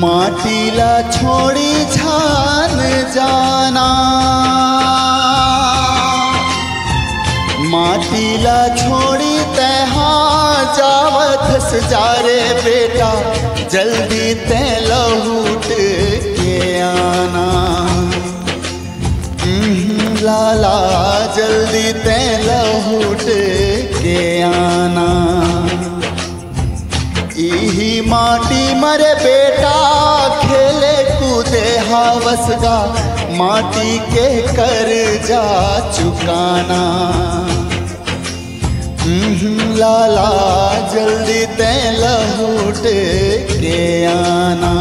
माटीला छोड़ी छान जाना, माटीला छोड़ी तहा जावत सजारे बेटा, जल्दी ते लहूट के आना। लाला जल्दी ते लहूट के आना। इही माटी मरे बेटा, खेले कूदे हावसगा, माटी के कर जा चुकाना। लाला जल्दी ते लहूट के आना।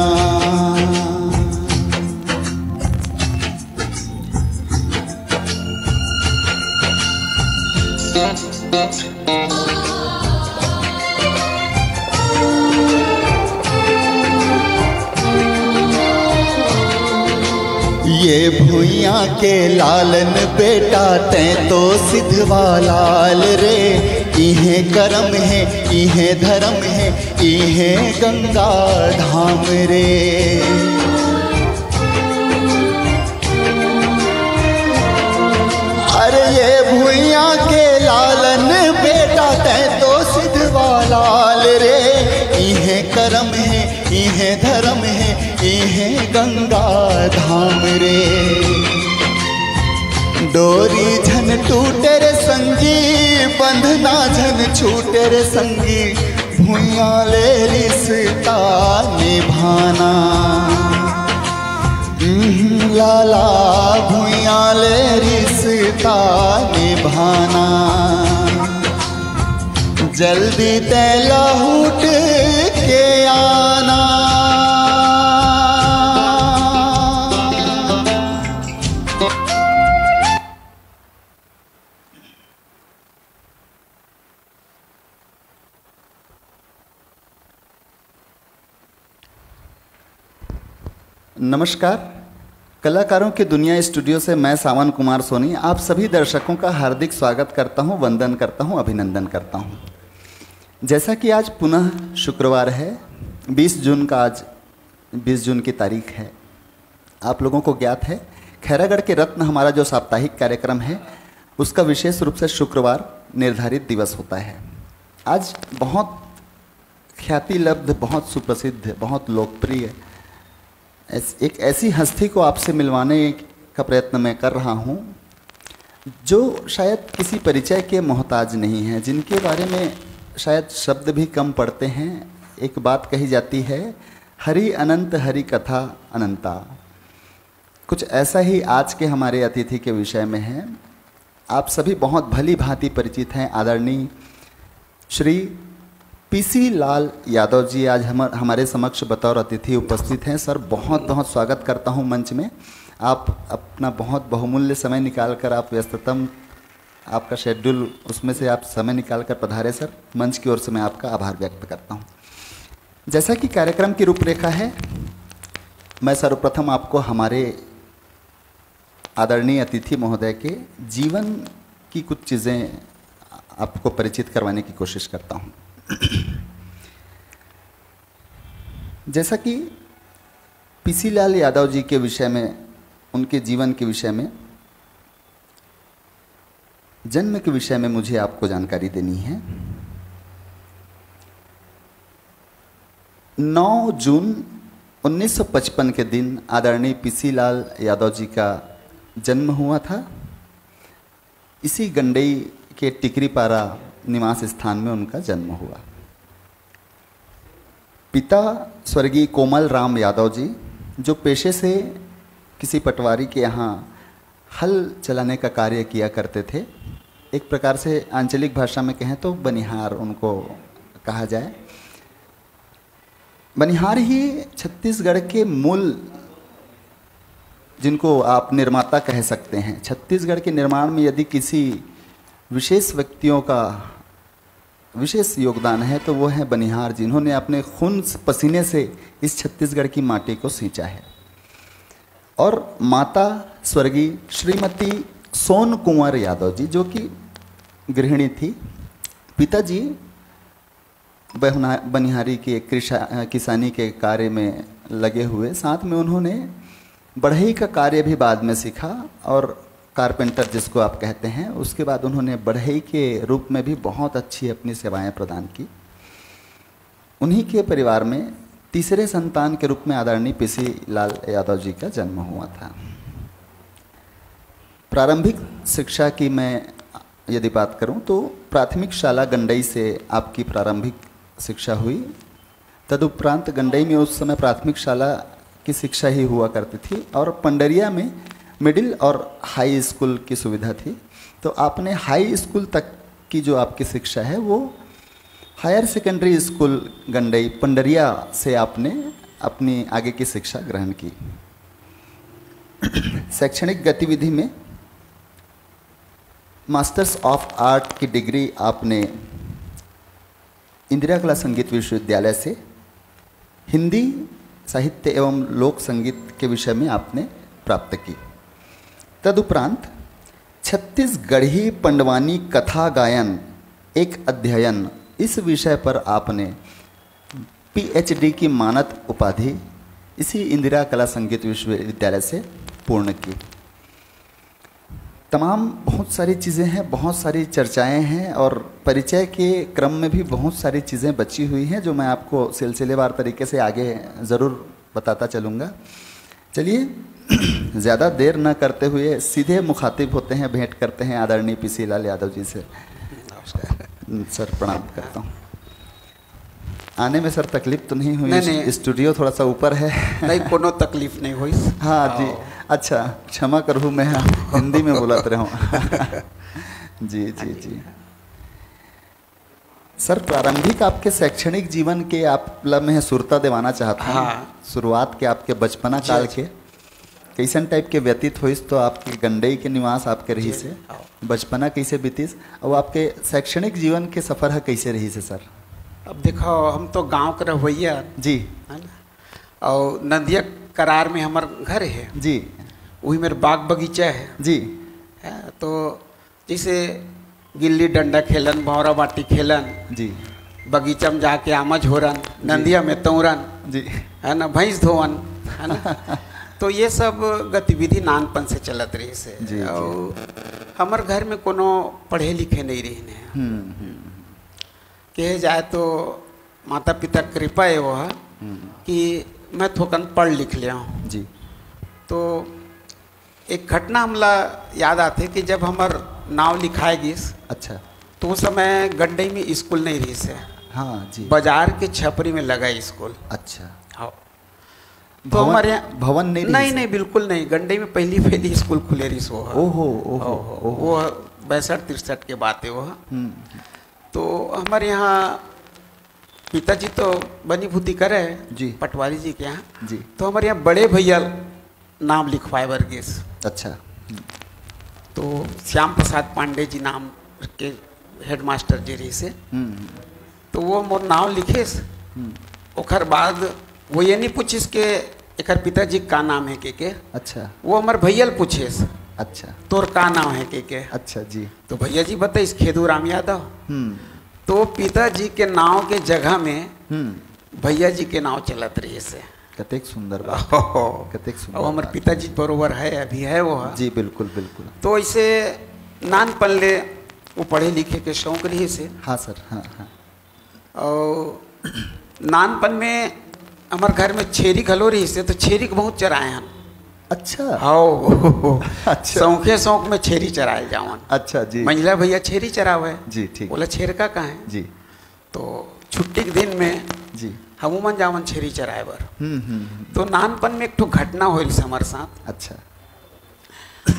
ये भुइया के लालन बेटा, तैं तो सिद्धवा लाल रे। इहे करम है, इहे धर्म है, इहे गंगा धाम रे। अरे ये भुइया के लालन बेटा, तैं तो सिद्धवा लाल रे। इहे करम है, इहे धर्म है, इहे गंगा धाम रे। डोरी झन टूटे रे संगी, बंधना झन छूटे रे संगी, भुइया ले रिश्ता निभाना। लाला भुइया ले रिश्ता निभाना। जल्दी ते लहूट के आना। नमस्कार, कलाकारों की दुनिया स्टूडियो से मैं सावन कुमार सोनी आप सभी दर्शकों का हार्दिक स्वागत करता हूं, वंदन करता हूं, अभिनंदन करता हूं। जैसा कि आज पुनः शुक्रवार है, 20 जून का आज 20 जून की तारीख है। आप लोगों को ज्ञात है खैरागढ़ के रत्न हमारा जो साप्ताहिक कार्यक्रम है उसका विशेष रूप से शुक्रवार निर्धारित दिवस होता है। आज बहुत ख्याति लब्ध, बहुत सुप्रसिद्ध, बहुत लोकप्रिय एक ऐसी हस्ती को आपसे मिलवाने का प्रयत्न मैं कर रहा हूं जो शायद किसी परिचय के मोहताज नहीं है, जिनके बारे में शायद शब्द भी कम पड़ते हैं। एक बात कही जाती है, हरि अनंत हरि कथा अनंता। कुछ ऐसा ही आज के हमारे अतिथि के विषय में है। आप सभी बहुत भली भांति परिचित हैं। आदरणीय श्री पीसी लाल यादव जी आज हमारे समक्ष बतौर अतिथि उपस्थित हैं। सर, बहुत बहुत स्वागत करता हूं मंच में। आप अपना बहुत बहुमूल्य समय निकालकर, आप व्यस्ततम आपका शेड्यूल, उसमें से आप समय निकालकर पधारे सर। मंच की ओर से मैं आपका आभार व्यक्त करता हूं। जैसा कि कार्यक्रम की रूपरेखा है, मैं सर्वप्रथम आपको हमारे आदरणीय अतिथि महोदय के जीवन की कुछ चीज़ें आपको परिचित करवाने की कोशिश करता हूं। जैसा कि पीसी लाल यादव जी के विषय में, उनके जीवन के विषय में, जन्म के विषय में मुझे आपको जानकारी देनी है। 9 जून 1955 के दिन आदरणीय पीसी लाल यादव जी का जन्म हुआ था। इसी गंडई के टिकरीपारा निवास स्थान में उनका जन्म हुआ। पिता स्वर्गीय कोमल राम यादव जी, जो पेशे से किसी पटवारी के यहाँ हल चलाने का कार्य किया करते थे। एक प्रकार से आंचलिक भाषा में कहें तो बनिहार उनको कहा जाए। बनिहार ही छत्तीसगढ़ के मूल, जिनको आप निर्माता कह सकते हैं। छत्तीसगढ़ के निर्माण में यदि किसी विशेष व्यक्तियों का विशेष योगदान है तो वो है बनिहार, जिन्होंने अपने खून पसीने से इस छत्तीसगढ़ की माटी को सींचा है। और माता स्वर्गीय श्रीमती सोन कुंवर यादव जी, जो कि गृहिणी थी। पिताजी बनिहारी के किसानी के कार्य में लगे हुए। साथ में उन्होंने बढ़ई का कार्य भी बाद में सीखा और कारपेंटर जिसको आप कहते हैं, उसके बाद उन्होंने बढ़ई के रूप में भी बहुत अच्छी अपनी सेवाएं प्रदान की। उन्हीं के परिवार में तीसरे संतान के रूप में आदरणीय पीसी लाल यादव जी का जन्म हुआ था। प्रारंभिक शिक्षा की मैं यदि बात करूं तो प्राथमिक शाला गंडई से आपकी प्रारंभिक शिक्षा हुई। तदुपरांत गंडई में उस समय प्राथमिक शाला की शिक्षा ही हुआ करती थी और पंडरिया में मिडिल और हाई स्कूल की सुविधा थी। तो आपने हाई स्कूल तक की जो आपकी शिक्षा है वो higher secondary school Gandai Pandariya से आपने अपनी आगे की शिक्षा ग्रहण की। शैक्षणिक गतिविधि में मास्टर्स ऑफ आर्ट की डिग्री आपने इंदिरा कला संगीत विश्वविद्यालय से हिंदी साहित्य एवं लोक संगीत के विषय में आपने प्राप्त की। तदुपरांत छत्तीसगढ़ी पंडवानी कथा गायन एक अध्ययन, इस विषय पर आपने पीएचडी की मानद उपाधि इसी इंदिरा कला संगीत विश्वविद्यालय से पूर्ण की। तमाम बहुत सारी चीज़ें हैं, बहुत सारी चर्चाएं हैं और परिचय के क्रम में भी बहुत सारी चीज़ें बची हुई हैं जो मैं आपको सिलसिलेवार तरीके से आगे ज़रूर बताता चलूँगा। चलिए ज़्यादा देर न करते हुए सीधे मुखातिब होते हैं, भेंट करते हैं आदरणीय पीसी लाल यादव जी से। सर प्रणाम करता हूँ। आने में सर तकलीफ तो नहीं हुई? नहीं। स्टूडियो थोड़ा सा ऊपर है। नहीं, कोनो तकलीफ नहीं हुई। हाँ जी, अच्छा क्षमा करूँ, मैं हिंदी में बोलत रहा हूँ। जी जी जी सर, प्रारंभिक आपके शैक्षणिक जीवन के आप मैं सुरता दिवाना चाहता हूँ। हाँ। शुरुआत के आपके बचपना काल के कैसन टाइप के व्यतीत हुईस, तो आपके गंडई के निवास आपके रही से बचपना कैसे बीतीस और आपके शैक्षणिक जीवन के सफ़र है कैसे रही से सर? अब देखो, हम तो गांव के रवैया जी है ना, और नदिया करार में हमार घर है जी, वही मेरे बाग बगीचा है जी। तो जैसे गिल्ली डंडा खेलन, भौरा बाटी खेलन जी, बगीचा में जाके आमज होरन, नदिया में तौरन जी, है ना, भैंस धोवन है ना। तो ये सब गतिविधि नानपन से चलत रही से जी, और हमार घर में कोनो पढ़े लिखे नहीं रही कहे जाए तो माता पिता कृपा है वो है कि मैं थोकन पढ़ लिख लिया हूँ जी। तो एक घटना हमला याद आते कि जब हमार नाव लिखाए गिस, अच्छा, तो उस समय गंडई में स्कूल नहीं रही से। हाँ जी, बाजार के छपरी में लगा स्कूल। अच्छा, हाँ। तो हमारे यहाँ भवन नहीं? नहीं, बिल्कुल नहीं। गंडई में पहली स्कूल खुले रही सो। ओहो, वो 62-63 के बात है वो। तो हमारे यहाँ पिताजी तो बनी भूती करे जी, पटवारी जी के यहाँ जी। तो हमारे यहाँ बड़े भैया नाम लिखवाए वर्गीस। अच्छा। तो श्याम प्रसाद पांडे जी नाम के हेडमास्टर जी रही से। तो वो मोर नाम लिखेस। ओखर बाद वो ये नहीं पूछिस के एक पिताजी का नाम है के। अच्छा। वो हमारे भैया पूछेस, अच्छा तोर का नाम है के। अच्छा जी। तो भैया जी बताइस खेदू राम यादव। तो पिताजी के नाव के जगह में भैया जी के नाव चलत रही से। कतेक सुंदर बात, कतेक सुंदर। और हमारे पिताजी बरोबर है, अभी है वो है। जी बिल्कुल बिल्कुल। तो इसे नानपन ले वो पढ़े लिखे के शौक रही से। हाँ सर, हाँ हाँ। और नानपन में हमारे घर में छेरी खलो रही से, तो छेरी को बहुत चराए हम। अच्छा। हाँ। अच्छा। शौक में छेरी चराए जावन। अच्छा जी। मंझला भैया छेरी चरावे जी, ठीक। बोला छेर का कहाँ है जी। तो छुट्टी के दिन में जी हमूमन जावन छेरी चराए बर। तो नानपन में एक ठो घटना हो रही हमारे साथ। अच्छा।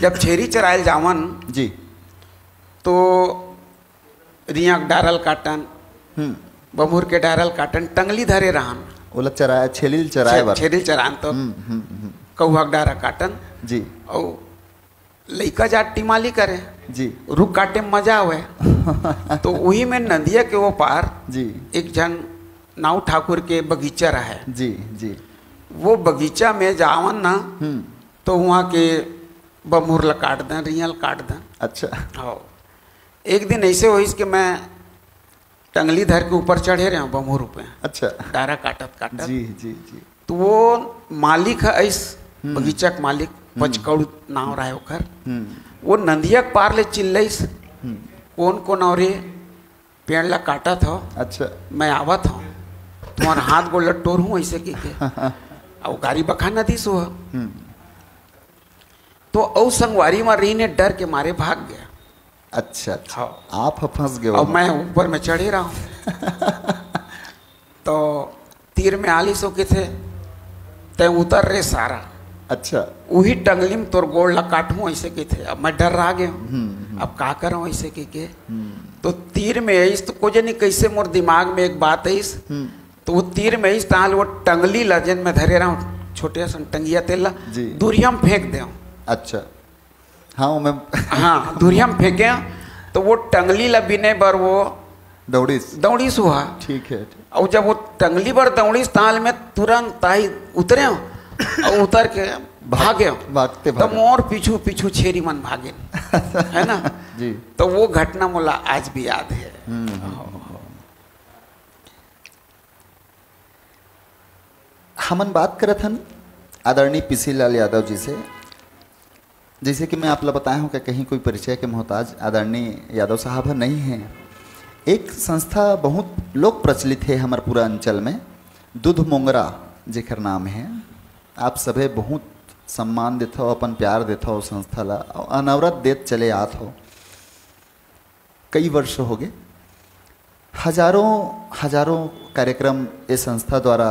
जब छेरी चराए जावन जी, तो रिया डारल काटन, बमुर के डारल काटन, टंगली धरे रहन। ओला चराए छेलिल चराए बर। छेरिल चरान तो कौहक डारा काटन जी। और लइका जाट टिमाली करे जी, रुख काटे में मजा आवे। तो वही में नदिया के वो पार जी एक जन नाव ठाकुर के बगीचा रहा है। जी जी। वो बगीचा में जावन ना तो वहाँ के बमुर ला काट दें, रियल काट दें। अच्छा। हाँ। एक दिन ऐसे हुई कि मैं टंगली धर के ऊपर चढ़े रहे बमुर पे। अच्छा। डारा काटत काटत जी जी जी। तो वो मालिक है इस बगीचा के मालिक पचकौड़ नाव रहा है ओकर। वो नंदिया के पार ले चिल्लैस कौन कौन और पेड़ ला काटा था। अच्छा। मैं आवत हूँ तुम्हारा हाथ गोड़ लटोर हूँ ऐसे की के और गाड़ी बखा नदी सो। तो औ संगवारी में रही ने डर के मारे भाग गया। अच्छा अच्छा। आप फंस गए। और मैं ऊपर में चढ़े रहा हूँ। तो तीर में आली सो के थे ते उतर रहे सारा। अच्छा। वही टंगली में तोर गोड़ ला काटूं ऐसे के थे। अब मैं डर रहा गया अब का करूं ऐसे के तो तीर में इस तो कुछ नहीं कैसे मोर दिमाग में एक बात है इस तो वो तीर में इस ताल वो टंगली ला जिन में धरे रहा हूँ छोटे सन टंगिया तेला दूरिया में फेंक दे। अच्छा। हाँ मैं हाँ दूरिया में फेंके तो वो टंगली ला बिने बर वो दौड़ीस हुआ। ठीक है। और जब वो टंगली पर दौड़ीस ताल में तुरंत ताई उतरे और उतर के भागे भागते तो मोर पीछू पीछू छेरी मन भागे है ना जी। तो वो घटना मोला आज भी याद है। हमन बात करत हन आदरणीय पीसी लाल यादव जी से। जैसे कि मैं आप लोग बताया हूँ कि कहीं कोई परिचय के मोहताज आदरणीय यादव साहब नहीं हैं। एक संस्था बहुत लोक प्रचलित है हमारे पूरा अंचल में, दूध मोंगरा जेकर नाम है। आप सभे बहुत सम्मान देते हो, अपन प्यार देते हो संस्था ला, अनवरत देत चले आत हो। कई वर्ष हो गए, हजारों कार्यक्रम इस संस्था द्वारा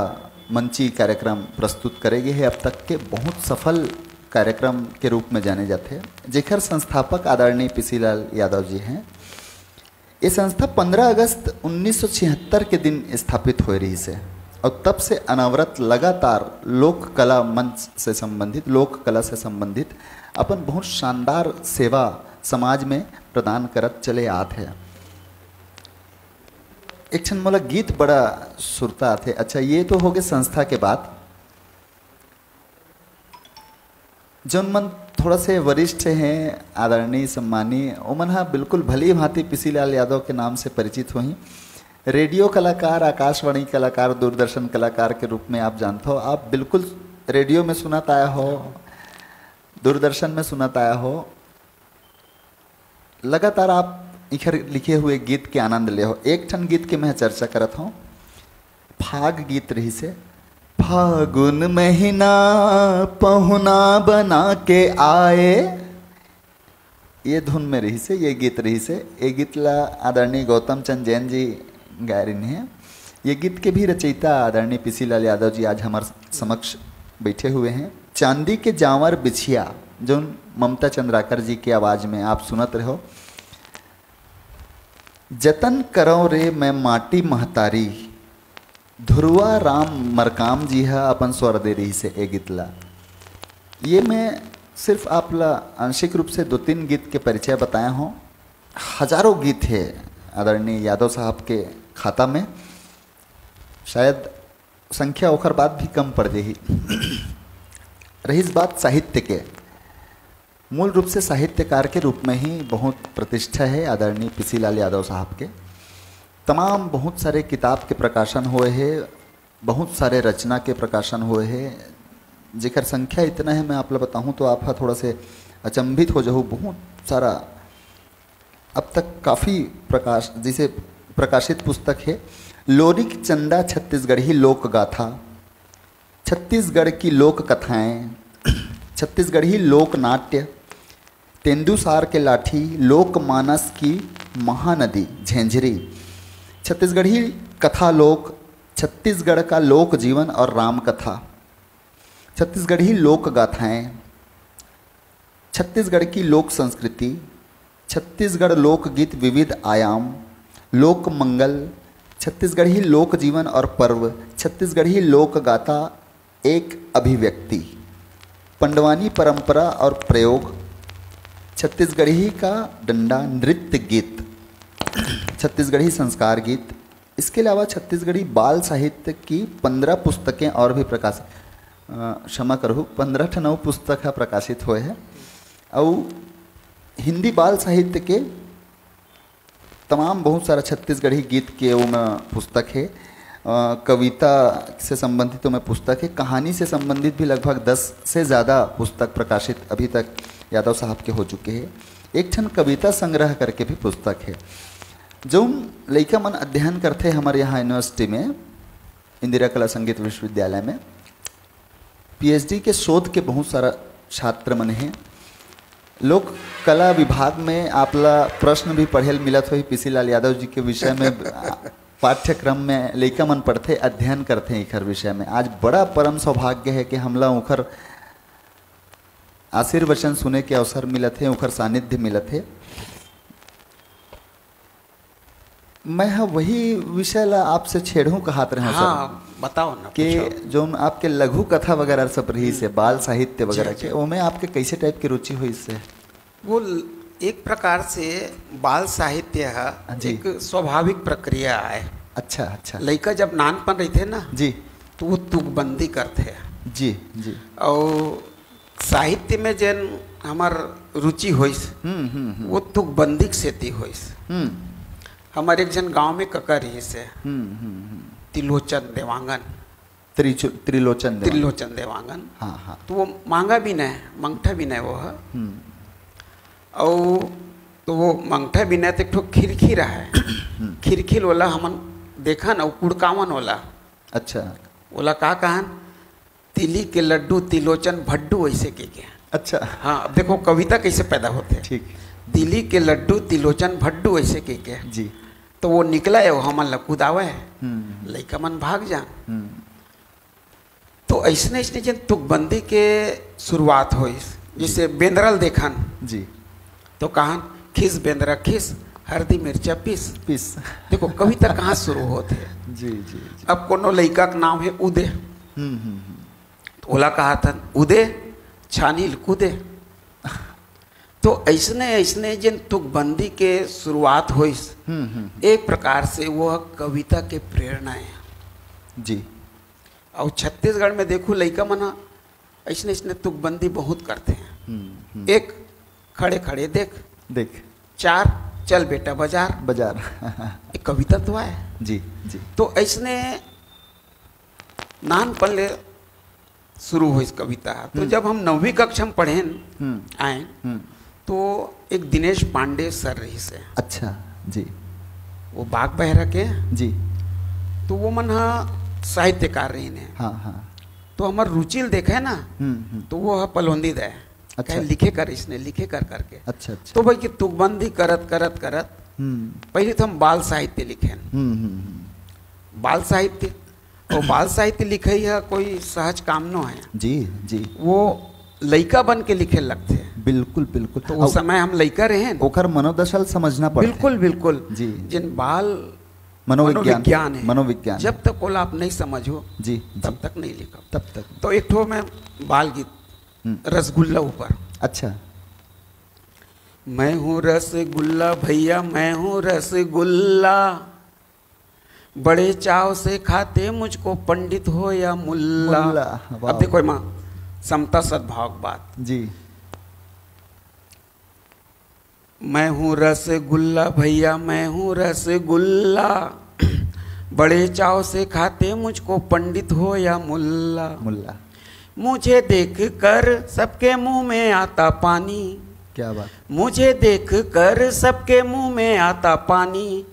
मंची कार्यक्रम प्रस्तुत करेगी है। अब तक के बहुत सफल कार्यक्रम के रूप में जाने जाते हैं। जेकर संस्थापक आदरणीय पीसी लाल यादव जी हैं। ये संस्था 15 अगस्त 1976 के दिन स्थापित हो रही से और तब से अनवरत लगातार लोक कला मंच से संबंधित, लोक कला से संबंधित अपन बहुत शानदार सेवा समाज में प्रदान करत चले आत है। एक क्षण मोला गीत बड़ा सुरता थे। अच्छा, ये तो हो गए संस्था के बाद। जौन मन थोड़ा से वरिष्ठ हैं, आदरणीय सम्मानीय, ओमन हाँ बिल्कुल भली भांति पीसी लाल यादव के नाम से परिचित हुई। रेडियो कलाकार, आकाशवाणी कलाकार, दूरदर्शन कलाकार के रूप में आप जानते हो। आप बिल्कुल रेडियो में सुनत आया हो, दूरदर्शन में सुनत आया हो। लगातार आप इखर लिखे हुए गीत के आनंद ले हो। एक ठन गीत के मैं चर्चा करत हूँ, फाग गीत रही से। फागुन महीना पहुना बना के आए, ये धुन में रही से, ये गीत रही से। ये गीत ला आदरणीय गौतम चंद जैन जी गा रही हैं। ये गीत के भी रचयिता आदरणीय पीसी लाल यादव जी आज हमारे समक्ष बैठे हुए हैं। चांदी के जावर बिछिया, जो ममता चंद्राकर जी की आवाज में आप सुनत रहो। जतन करो रे मैं माटी महतारी, ध्रुवा राम मरकाम जी है अपन स्वर दे रही से ए गीत ला। ये मैं सिर्फ आप ला आंशिक रूप से 2-3 गीत के परिचय बताया हूँ। हजारों गीत है आदरणीय यादव साहब के खाता में, शायद संख्या ओखर बाद भी कम पड़ जाएगी। रही इस बात साहित्य के, मूल रूप से साहित्यकार के रूप में ही बहुत प्रतिष्ठा है आदरणीय पीसी लाल यादव साहब के। तमाम बहुत सारे किताब के प्रकाशन हुए हैं, बहुत सारे रचना के प्रकाशन हुए हैं, जेकर संख्या इतना है मैं आप लोग बताऊँ तो आप थोड़ा से अचंभित हो जाओ। बहुत सारा अब तक काफ़ी जिसे प्रकाशित पुस्तक है। लोरिक चंदा छत्तीसगढ़ी लोक गाथा, छत्तीसगढ़ की लोक कथाएँ, छत्तीसगढ़ी लोक नाट्य, तेंदुसार के लाठी, लोक मानस की महानदी झेंझरी, छत्तीसगढ़ी कथा लोक, छत्तीसगढ़ का लोक जीवन और राम कथा, छत्तीसगढ़ी लोक गाथाएँ, छत्तीसगढ़ की लोक संस्कृति, छत्तीसगढ़ लोकगीत विविध आयाम, लोक मंगल, छत्तीसगढ़ी लोक जीवन और पर्व, छत्तीसगढ़ी लोक गाथा एक अभिव्यक्ति, पंडवानी परंपरा और प्रयोग, छत्तीसगढ़ी का डंडा नृत्य गीत, छत्तीसगढ़ी संस्कार गीत। इसके अलावा छत्तीसगढ़ी बाल साहित्य की 15 पुस्तकें और भी प्रकाशित, क्षमा करूँ 15 पुस्तक प्रकाशित हुए हैं। और हिंदी बाल साहित्य के तमाम बहुत सारा छत्तीसगढ़ी गीत के वो पुस्तक है। कविता से संबंधित तो मैं पुस्तक है, कहानी से संबंधित भी लगभग 10 से ज़्यादा पुस्तक प्रकाशित अभी तक यादव साहब के हो चुके हैं। एक ठन कविता संग्रह करके भी पुस्तक है जो लड़का मन अध्ययन करते हमारे यहाँ यूनिवर्सिटी में, इंदिरा कला संगीत विश्वविद्यालय में पीएचडी के शोध के बहुत सारा छात्र मन हैं। लोक कला विभाग में आपला प्रश्न भी पढ़े मिलत हो पीसी लाल यादव जी के विषय में पाठ्यक्रम में लड़का मन पढ़ते अध्ययन करते हैं इखर विषय में। आज बड़ा परम सौभाग्य है कि हमला उखर आशीर्वचन सुने के अवसर मिलत है, उखर सानिध्य मिलत है। मैं वही विषय ला आपसे छेड़ू कहत रहे हाँ, बताओ ना कि जो आपके लघु कथा वगैरह सब रही से बाल साहित्य वगैरह के ओमे आपके कैसे टाइप की रुचि हुई इससे? वो एक प्रकार से बाल साहित्य है एक स्वाभाविक प्रक्रिया है। अच्छा अच्छा। लड़का जब नानपन रहते ना जी तो वो तुकबंदी करते हैं। जी जी। और साहित्य में जन हमार रुचि होइस वो तुकबंदी से ती होइस। हमारे एक जन गांव में ककर रही से त्रिलोचन देवांगन। त्रिलोचन देवांगन। हाँ हाँ। तो वो मांगा भी नहीं, मंगठा भी नहीं वो है। और तो वो मंगठा भी नहीं तो एक ठो खिरखिर है। खिरखिर वाला हमन देखा ना, कुड़कावन वाला। अच्छा। बोला का कहन तिली के लड्डू तिलोचन भड्डू ऐसे के क्या। अच्छा। हाँ, अब देखो कविता कैसे पैदा होते हैं। ठीक। तिली के लड्डू तिलोचन भड्डू ऐसे के क्या जी। तो वो निकला है, वो हमन लकुदावे है, लड़का मन भाग जा। तो ऐसने ऐसने जन तुकबंदी के शुरुआत हुई। जैसे बेंद्रल देखन जी, तो कहन खिस बेंद्रा खिस हल्दी मिर्चा पीस पीस। देखो कविता कहाँ शुरू होते है जी, जी जी। अब कोनो लड़का का नाम है उदय। तो ओला कहा था उदय छानील कूदे। तो ऐसने ऐसने जिन तुकबंदी के शुरुआत हुई एक प्रकार से वो कविता के प्रेरणा है जी। और छत्तीसगढ़ में देखो लड़का मना ऐसने ऐसने तुकबंदी बहुत करते हैं। एक खड़े खड़े देख देख, चार चल बेटा बाजार बाजार। एक कविता तो है जी जी। तो ऐसने नानपन ले शुरू हुई कविता। तो जब हम 9वीं कक्षा में पढ़े आए तो एक दिनेश पांडे सर रही से। अच्छा जी। वो बाग बहरा के जी। तो वो मन साहित्यकार रही ने। हाँ हाँ। तो हमार रुचि देखे है ना, तो वो पलवंदी दे। अच्छा। लिखे कर इसने लिखे कर करके। अच्छा अच्छा। तो भाई कि तुकबंदी करत करत करत पहले तो हम बाल साहित्य लिखे। बाल साहित्य और बाल साहित्य लिखे है कोई सहज काम न है जी जी। वो लड़का बन के लिखे लगते हैं। बिल्कुल बिल्कुल। तो उस समय हम लड़का रहे, ओकर मनोदशा समझना पड़ता। बिल्कुल बिल्कुल जी। जिन बाल मनोविज्ञान है, मनोविज्ञान जब तक ओला आप नहीं समझो जी तब तक नहीं लिखो तब तक। तो एक ठो में बाल गीत रसगुल्ला ऊपर। अच्छा। मैं हूँ रसगुल्ला भैया मैं हूँ रसगुल्ला, बड़े चाव से खाते मुझको पंडित हो या मुल्ला। अब देखो माँ समता सद्भाव बात जी। मैं हूँ रसगुल्ला भैया मैं हूँ रसगुल्ला, बड़े चाव से खाते मुझको पंडित हो या मुल्ला। मुल्ला। मुझे देख कर सबके मुंह में आता पानी। क्या बात। मुझे देख कर सबके मुंह में आता पानी,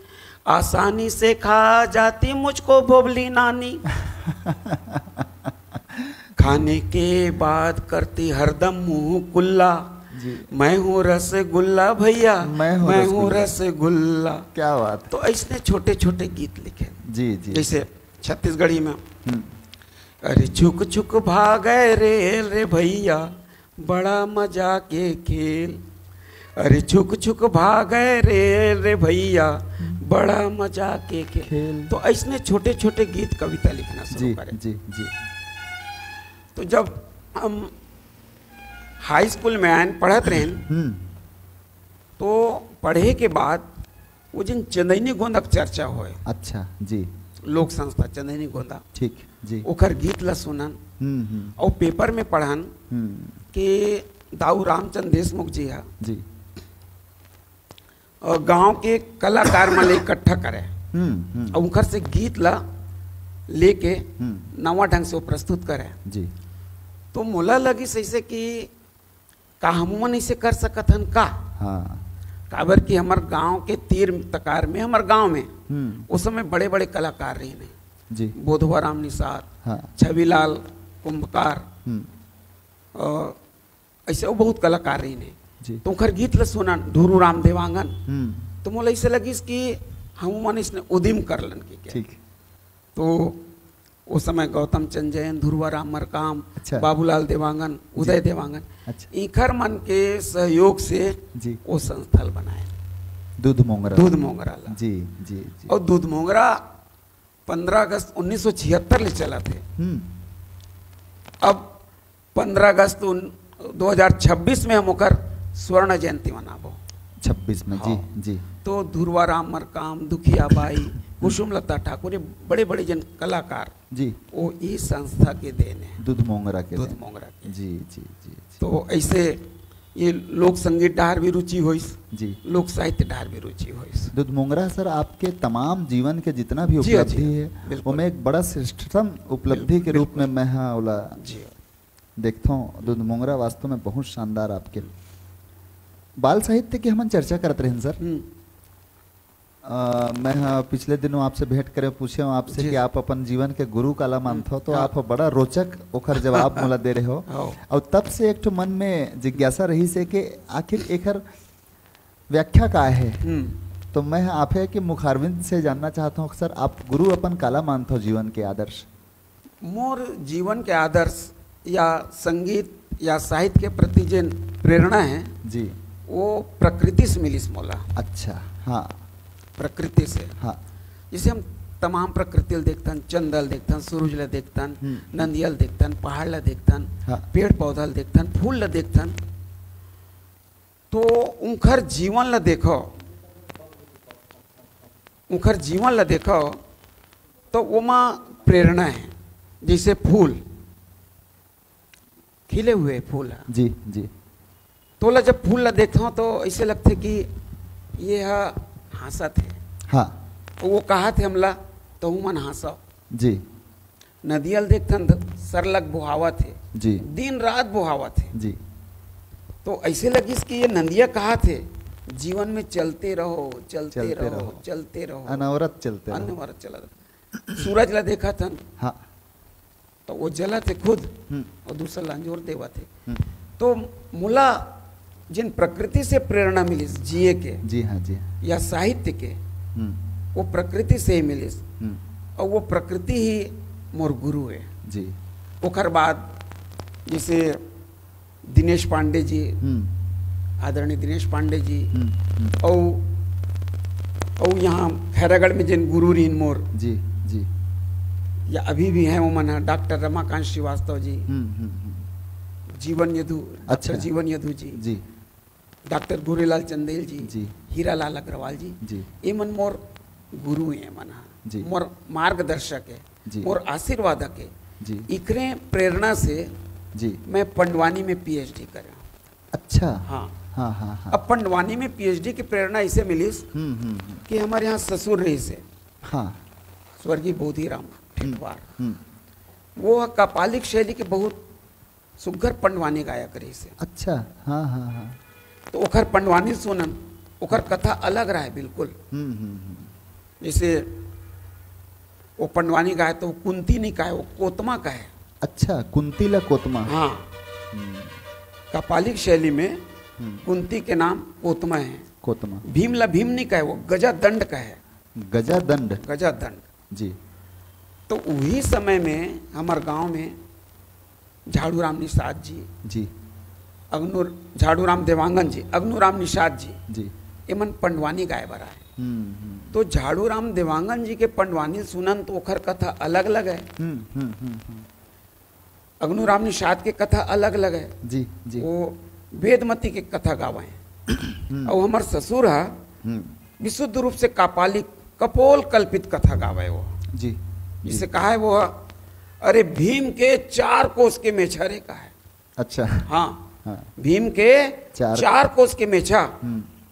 आसानी से खा जाती मुझको भोबली नानी। खाने के बाद करती हरदम मुंह कुल्ला। मैं हूँ रसगुल्ला भैया मैं हूँ रसगुल्ला। क्या बात। तो ऐसे छोटे छोटे गीत लिखे जी जी। जैसे छत्तीसगढ़ी में अरे छुक छुक भागे रेल रे भैया बड़ा मजा के खेल। अरे छुक छुक भागे रेल रे भैया बड़ा मजा के खेल। तो ऐसने छोटे छोटे गीत कविता लिखना शुरू करें जी जी। तो जब हम हाई स्कूल में आए पढ़त रहे तो पढ़े के बाद वो जिन चंदैनी गोंदा चर्चा हो। अच्छा जी। लोक संस्था चंदैनी गोंदा ठीक जी। ओकर गीत ला सुनन और पेपर में पढ़न कि दाऊ रामचंद्र देशमुख जी है जी और गांव के कलाकार मन इकट्ठा करे और उनकर से गीत ला लेके नवा ढंग से वो प्रस्तुत करे। जी। तो मोला लगी सही कि का हमन इसे कर सकत हन का। हाँ। काबर कि हमार गांव के तीर तकार में, हमार गांव में उस समय बड़े बड़े कलाकार रही ने जी। बोधवा राम निषाद, हाँ। छविलाल कुंभकार, और ऐसे वो बहुत कलाकार रही ने। जी। तो उनकर गीत ल सुनन धुरू राम देवांगन, तो मोला ऐसे लगी कि हम मन इसने उदिम करलन की। ठीक। तो उस समय गौतम चंद जैन, ध्रुवा राम मरकाम, अच्छा। बाबूलाल देवांगन, उदय देवांगन, अच्छा। इखर मन के सहयोग से जी। वो संस्थल बनाए दूध मोंगरा। दूध मोंगरा ला। जी जी जी। और दूध मोंगरा 15 अगस्त 1976 ले चला थे। अब 15 अगस्त 2026 में हम ओकर स्वर्ण जयंती मनाबो। 26 में। जी जी। तो ध्रुवा राम मरकाम, दुखिया बाई, कुसुमलता ठाकुर, ये बड़े बड़े जन कलाकार जी वो इस संस्था के देन है, दूध मोंगरा के। दूध मोंगरा के। जी जी जी। तो ऐसे ये लोक संगीत डार भी रुचि होइस जी, लोक साहित्य डार भी रुचि होइस। दूध मोंगरा सर आपके तमाम जीवन के जितना भी जी हाँ, उपलब्धि जी, है बिल्कुल। वो मैं एक बड़ा श्रेष्ठतम उपलब्धि के रूप में मैं हाँ ओला जी देखता हूँ। दूध मोंगरा वास्तव में बहुत शानदार आपके बाल साहित्य की हम चर्चा करते रहे सर। मैं हाँ पिछले दिनों आपसे भेंट करे पूछे हूँ आपसे जी। कि आप अपन जीवन के गुरु काला मानते हो, तो हाँ। आप बड़ा रोचक ओखर जवाब मोला दे रहे हो। हाँ। और तब से एक ठो मन में जिज्ञासा रही से कि आखिर एकर व्याख्या का है। तो मैं आपे कि मुखारविंद से जानना चाहता हूँ सर, आप गुरु अपन काला मानते हो जीवन के आदर्श? मोर जीवन के आदर्श या संगीत या साहित्य के प्रति जिन प्रेरणा है जी, वो प्रकृति से मिली मोला। अच्छा। हाँ। प्रकृति से। हाँ। जिसे हम तमाम प्रकृति देखतन, चंदल देखतन, सूरज ल देखतन, नंदियल देखतन, पहाड़ ल देखतन, हाँ। पेड़ पौधा ल देखतन, फूल ल देखतन, तो उनकर जीवन ल देखो, उनकर जीवन ल देखो तो ओमा प्रेरणा है। जैसे फूल खिले हुए फूल है जी जी। तो ला जब फूल ला देखता हूँ तो ऐसे लगते कि ये हंसा थे। हाँ। वो कहा थे हमला तो हूँ मन हंसा। जी नदियल देखतन सरलग बुहावा थे जी दिन रात बुहावा थे। जी। तो ऐसे लगी कि ये नंदिया कहा थे जीवन में चलते रहो चलते रहो चलते रहो, अनवरत चलते रहो। अनवरत चला। सूरज ला देखा था हाँ। तो वो जला थे खुद और दूसरा लांजोर देवा थे। तो मुला जिन प्रकृति से प्रेरणा मिली जिए के, जी हाँ जी हाँ। या साहित्य के, वो प्रकृति से ही मिली और वो प्रकृति ही मोर गुरु है जी। ओकर बाद जैसे दिनेश पांडे जी, आदरणीय दिनेश पांडे जी, और यहाँ खैरागढ़ में जिन गुरु रहीन मोर जी जी, या अभी भी हैं वो मना डॉक्टर रमाकांत श्रीवास्तव जी, जीवन यदु, डॉक्टर जीवन यदु जी, जी, डॉक्टर गुरेलाल चंदेल जी, जी, हीरालाल अग्रवाल जी, जी, ये मन मोर गुरु है मना जी, मोर मार्गदर्शक है जी, मोर आशीर्वादक है जी। इकरे प्रेरणा से जी मैं पंडवानी में पीएचडी कर रहा हूँ। अच्छा। हाँ हाँ हाँ हाँ। अब पंडवानी में पीएचडी की प्रेरणा इसे मिली कि हमारे यहाँ ससुर रही से हाँ स्वर्गीय बोधीराम ठेठवार, वो कपालिक शैली के बहुत सुघर पंडवानी गायक रही से। अच्छा। हाँ हाँ हाँ। तो ओखर पंडवानी सुनन ओखर कथा अलग रहा है बिल्कुल। जैसे वो पंडवानी गाय तो कुंती नहीं का है, वो कोतमा का है। अच्छा, कुंती ला कोतमा। हाँ। कपालिक शैली में कुंती के नाम कोतमा है। कोतमा। भीम ला भीम नहीं का है, वो गजा दंड का है। गजा दंड। गजा दंड जी। तो वही समय में हमारे गांव में झाड़ूराम निषाद जी, जी, अग्नूर झाड़ूराम देवांगन जी, अग्नूराम निषाद जी, जी, एमन पंडवानी गाय बरा है। तो झाड़ूराम देवांगन जी के पंडवानी सुनन तो ओखर कथा अलग अलग है। अग्नूराम निषाद के कथा अलग अलग है। जी जी। वो वेदमती के कथा गावे हैं। और हमार ससुर है विशुद्ध रूप से कापालिक कपोल कल्पित कथा गावे वो जी। जिसे कहा है वो अरे भीम के 4 कोस के मेछरे का है। अच्छा। हाँ, हाँ। भीम के 4 कोस के मेछा।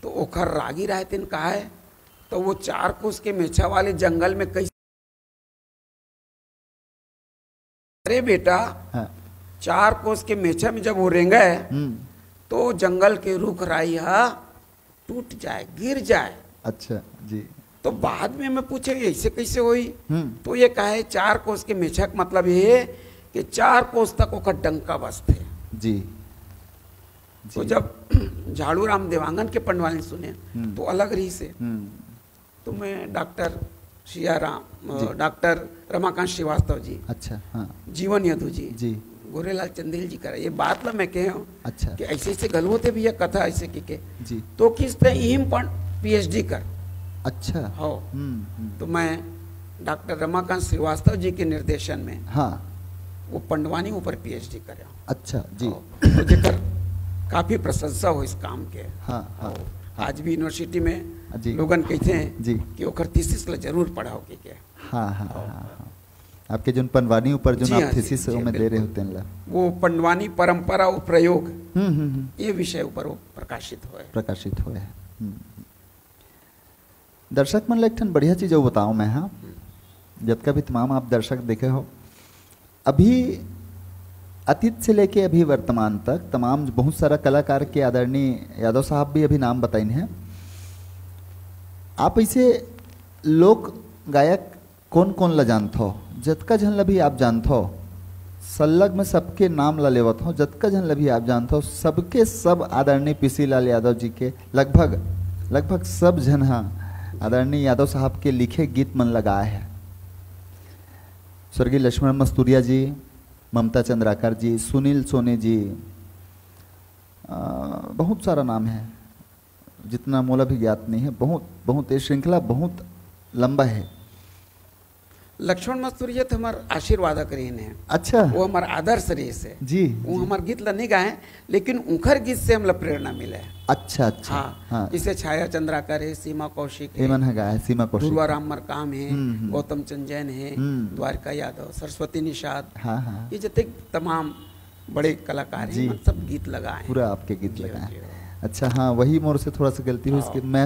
तो ओखर रागी रायतिन कहा है तो वो 4 कोस के मेछा वाले जंगल में कैसे अरे बेटा, हाँ। 4 कोस के मेछा में जब वो रेंगा है तो जंगल के रुख राइया टूट जाए, गिर जाए। अच्छा जी। तो बाद में मैं पूछे ऐसे कैसे हुई, तो ये कहा है 4 कोस के मेछा का मतलब ये है कि 4 कोस तक ओकर डंका बसते जी। तो जब झाड़ू राम देवांगन के पंडवाली सुने तो अलग रही से। तो मैं डॉक्टर सियाराम, डॉक्टर रमाकांत श्रीवास्तव जी, अच्छा हाँ, जीवन यदु जी, जी, गोरेलाल चंदेल जी करा ये बात ला मैं कहे हूँ। अच्छा कि ऐसे ऐसे गल होते भी ये कथा ऐसे की जी। तो किस तरह यही PhD कर। अच्छा हो तो मैं डॉक्टर रमाकांत श्रीवास्तव जी के निर्देशन में हाँ, वो पंडवानी ऊपर PhD करे। अच्छा जी। तो जेकर काफी प्रशंसा हो इस काम के। हाँ हाँ, आज भी यूनिवर्सिटी में जी। लोगन कहते हैं जी कि ओकर थीसिस ला जरूर पढ़ाओ के। हाँ हाँ हाँ हाँ, आपके जो पंडवानी ऊपर जो जी आप हाँ, थीसिस जी, में दे रहे होते हैं ला, वो पंडवानी परंपरा और प्रयोग ये विषय ऊपर वो प्रकाशित हुए। प्रकाशित हुए हैं। दर्शक मन एक ठन बढ़िया चीज बताऊं मैं, हाँ, जब का भी तमाम आप दर्शक देखे हो, अभी अतीत से लेके अभी वर्तमान तक तमाम बहुत सारा कलाकार के आदरणीय यादव साहब भी अभी नाम बताइन हैं। आप ऐसे लोक गायक कौन कौन ला जानते हो, जतका झन ला भी आप जानते हो, सल्लग में सबके नाम ला लेवत हो, जतका झन ला भी आप जानते हो, सबके सब आदरणीय पीसी लाल यादव जी के लगभग सब झन हाँ आदरणीय यादव साहब के लिखे गीत मन लगाए हैं। स्वर्गीय लक्ष्मण मस्तूरिया जी, ममता चंद्राकर जी, सुनील सोनी जी, बहुत सारा नाम है, जितना मोला भी ज्ञात नहीं है। बहुत ये श्रृंखला बहुत लंबा है। लक्ष्मण मस्तूरिया तो हमार आशीर्वादक रही है। अच्छा, वो हमार आदर्श रही से जी, वो हमार गीत ला नहीं गाए, लेकिन उनकर गीत से हमला प्रेरणा मिले। अच्छा अच्छा, हाँ, जैसे छाया चंद्राकर है, सीमा कौशिक है, एमन है गाय, सीमा कौशिक, ध्रुवा राम मरकाम है, गौतम चंद जैन है, द्वारका यादव, सरस्वती निषाद, हाँ हाँ, ये जितने तमाम बड़े कलाकार हैं, मतलब सब गीत लगाए, पूरा आपके गीत लगाए। अच्छा हाँ, वही मोर से थोड़ा सा गलती हुई इसकी। मैं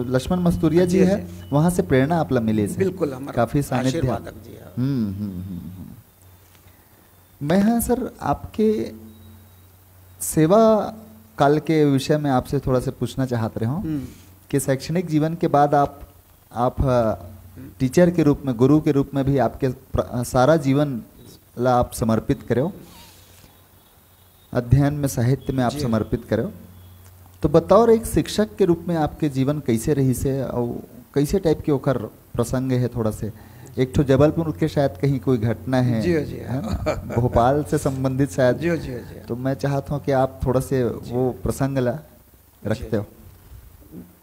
लक्ष्मण मस्तूरिया जी है, वहाँ से प्रेरणा आप ला मिले से। बिल्कुल, काफी सानिध्य। मैं हाँ सर आपके सेवा काल के विषय में आपसे थोड़ा सा पूछना चाहते रहे हूँ कि शैक्षणिक जीवन के बाद आप टीचर के रूप में, गुरु के रूप में भी आपके सारा जीवन ला आप समर्पित करो, अध्ययन में, साहित्य में आप समर्पित करो। तो बताओ एक शिक्षक के रूप में आपके जीवन कैसे रही से और कैसे टाइप के ओकर प्रसंग है, थोड़ा से एक तो जबलपुर के शायद कहीं कोई घटना है, जी है ना, भोपाल से संबंधित शायद, जी। तो मैं चाहता हूँ कि आप थोड़ा से वो प्रसंग ला रखते हो।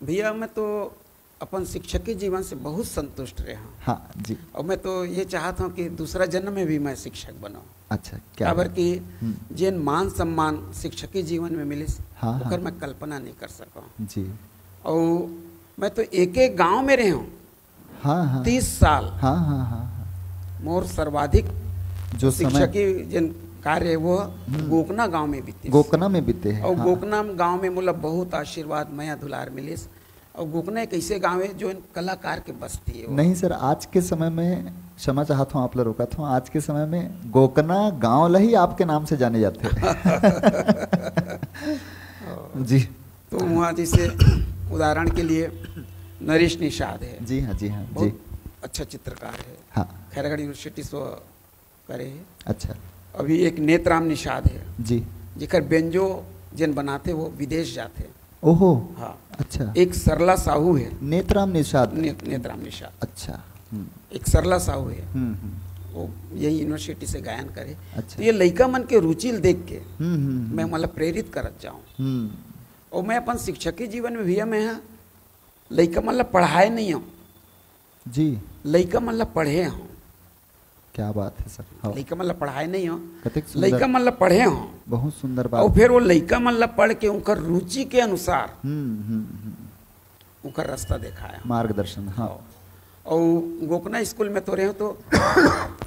भैया मैं तो अपन शिक्षक के जीवन से बहुत संतुष्ट रहा। हाँ जी। और मैं तो ये चाहता हूँ कि दूसरा जन्म में भी मैं शिक्षक बनाऊँ। अच्छा, क्या खबर की जिन मान सम्मान शिक्षक के जीवन में मिले, हाँ, हाँ, मैं कल्पना नहीं कर सका जी। और मैं तो एक गांव में रहे हूँ, हाँ हाँ, 30 साल। हाँ हाँ हाँ, मोर सर्वाधिक जो शिक्षक की जिन कार्य है वो गोकना गांव में बीते, गोकना में बीते हैं। और हाँ। गोकना गांव में मतलब बहुत आशीर्वाद माया दुलार मिले। और गोकना एक ऐसे गांव है जो इन कलाकार के बस्ती है। नहीं सर, आज के समय में, क्षमा चाहता हूँ आप लोग रोका था, आज के समय में गोकना गांव ला ही आपके नाम से जाने जाते हैं। जी। तो वहाँ जैसे उदाहरण के लिए नरेश निषाद है, जी हाँ, जी हाँ, जी, बहुत अच्छा चित्रकार है, हाँ, खैरागढ़ यूनिवर्सिटी से करे है। अच्छा, अभी एक नेत्राम निषाद है जी, जिकर बेंजो जिन बनाते वो विदेश जाते। ओहो, हाँ, अच्छा। एक सरला साहू है, नेत्राम निषाद, नेत्राम निषाद, अच्छा, एक सरला साहू है, वो यही यूनिवर्सिटी से गायन करे। अच्छा। तो ये लड़का मन के रुचि देख के मैं मतलब प्रेरित करत जाऊँ। और मैं अपन शिक्षक के जीवन में भैया मैं लड़का मतलब पढ़ाए नहीं हूँ जी, लड़का मतलब पढ़े हूँ। क्या बात है सर, हाँ। लड़का मतलब पढ़ाए नहीं हूँ, कतेक सुंदर, लड़का मतलब पढ़े हूँ, बहुत सुंदर और बात। फिर वो लड़का मतलब पढ़ के उनका रुचि के अनुसार उनका रास्ता दिखाया, मार्गदर्शन, हाँ। और गोकना स्कूल में तो रहे हो तो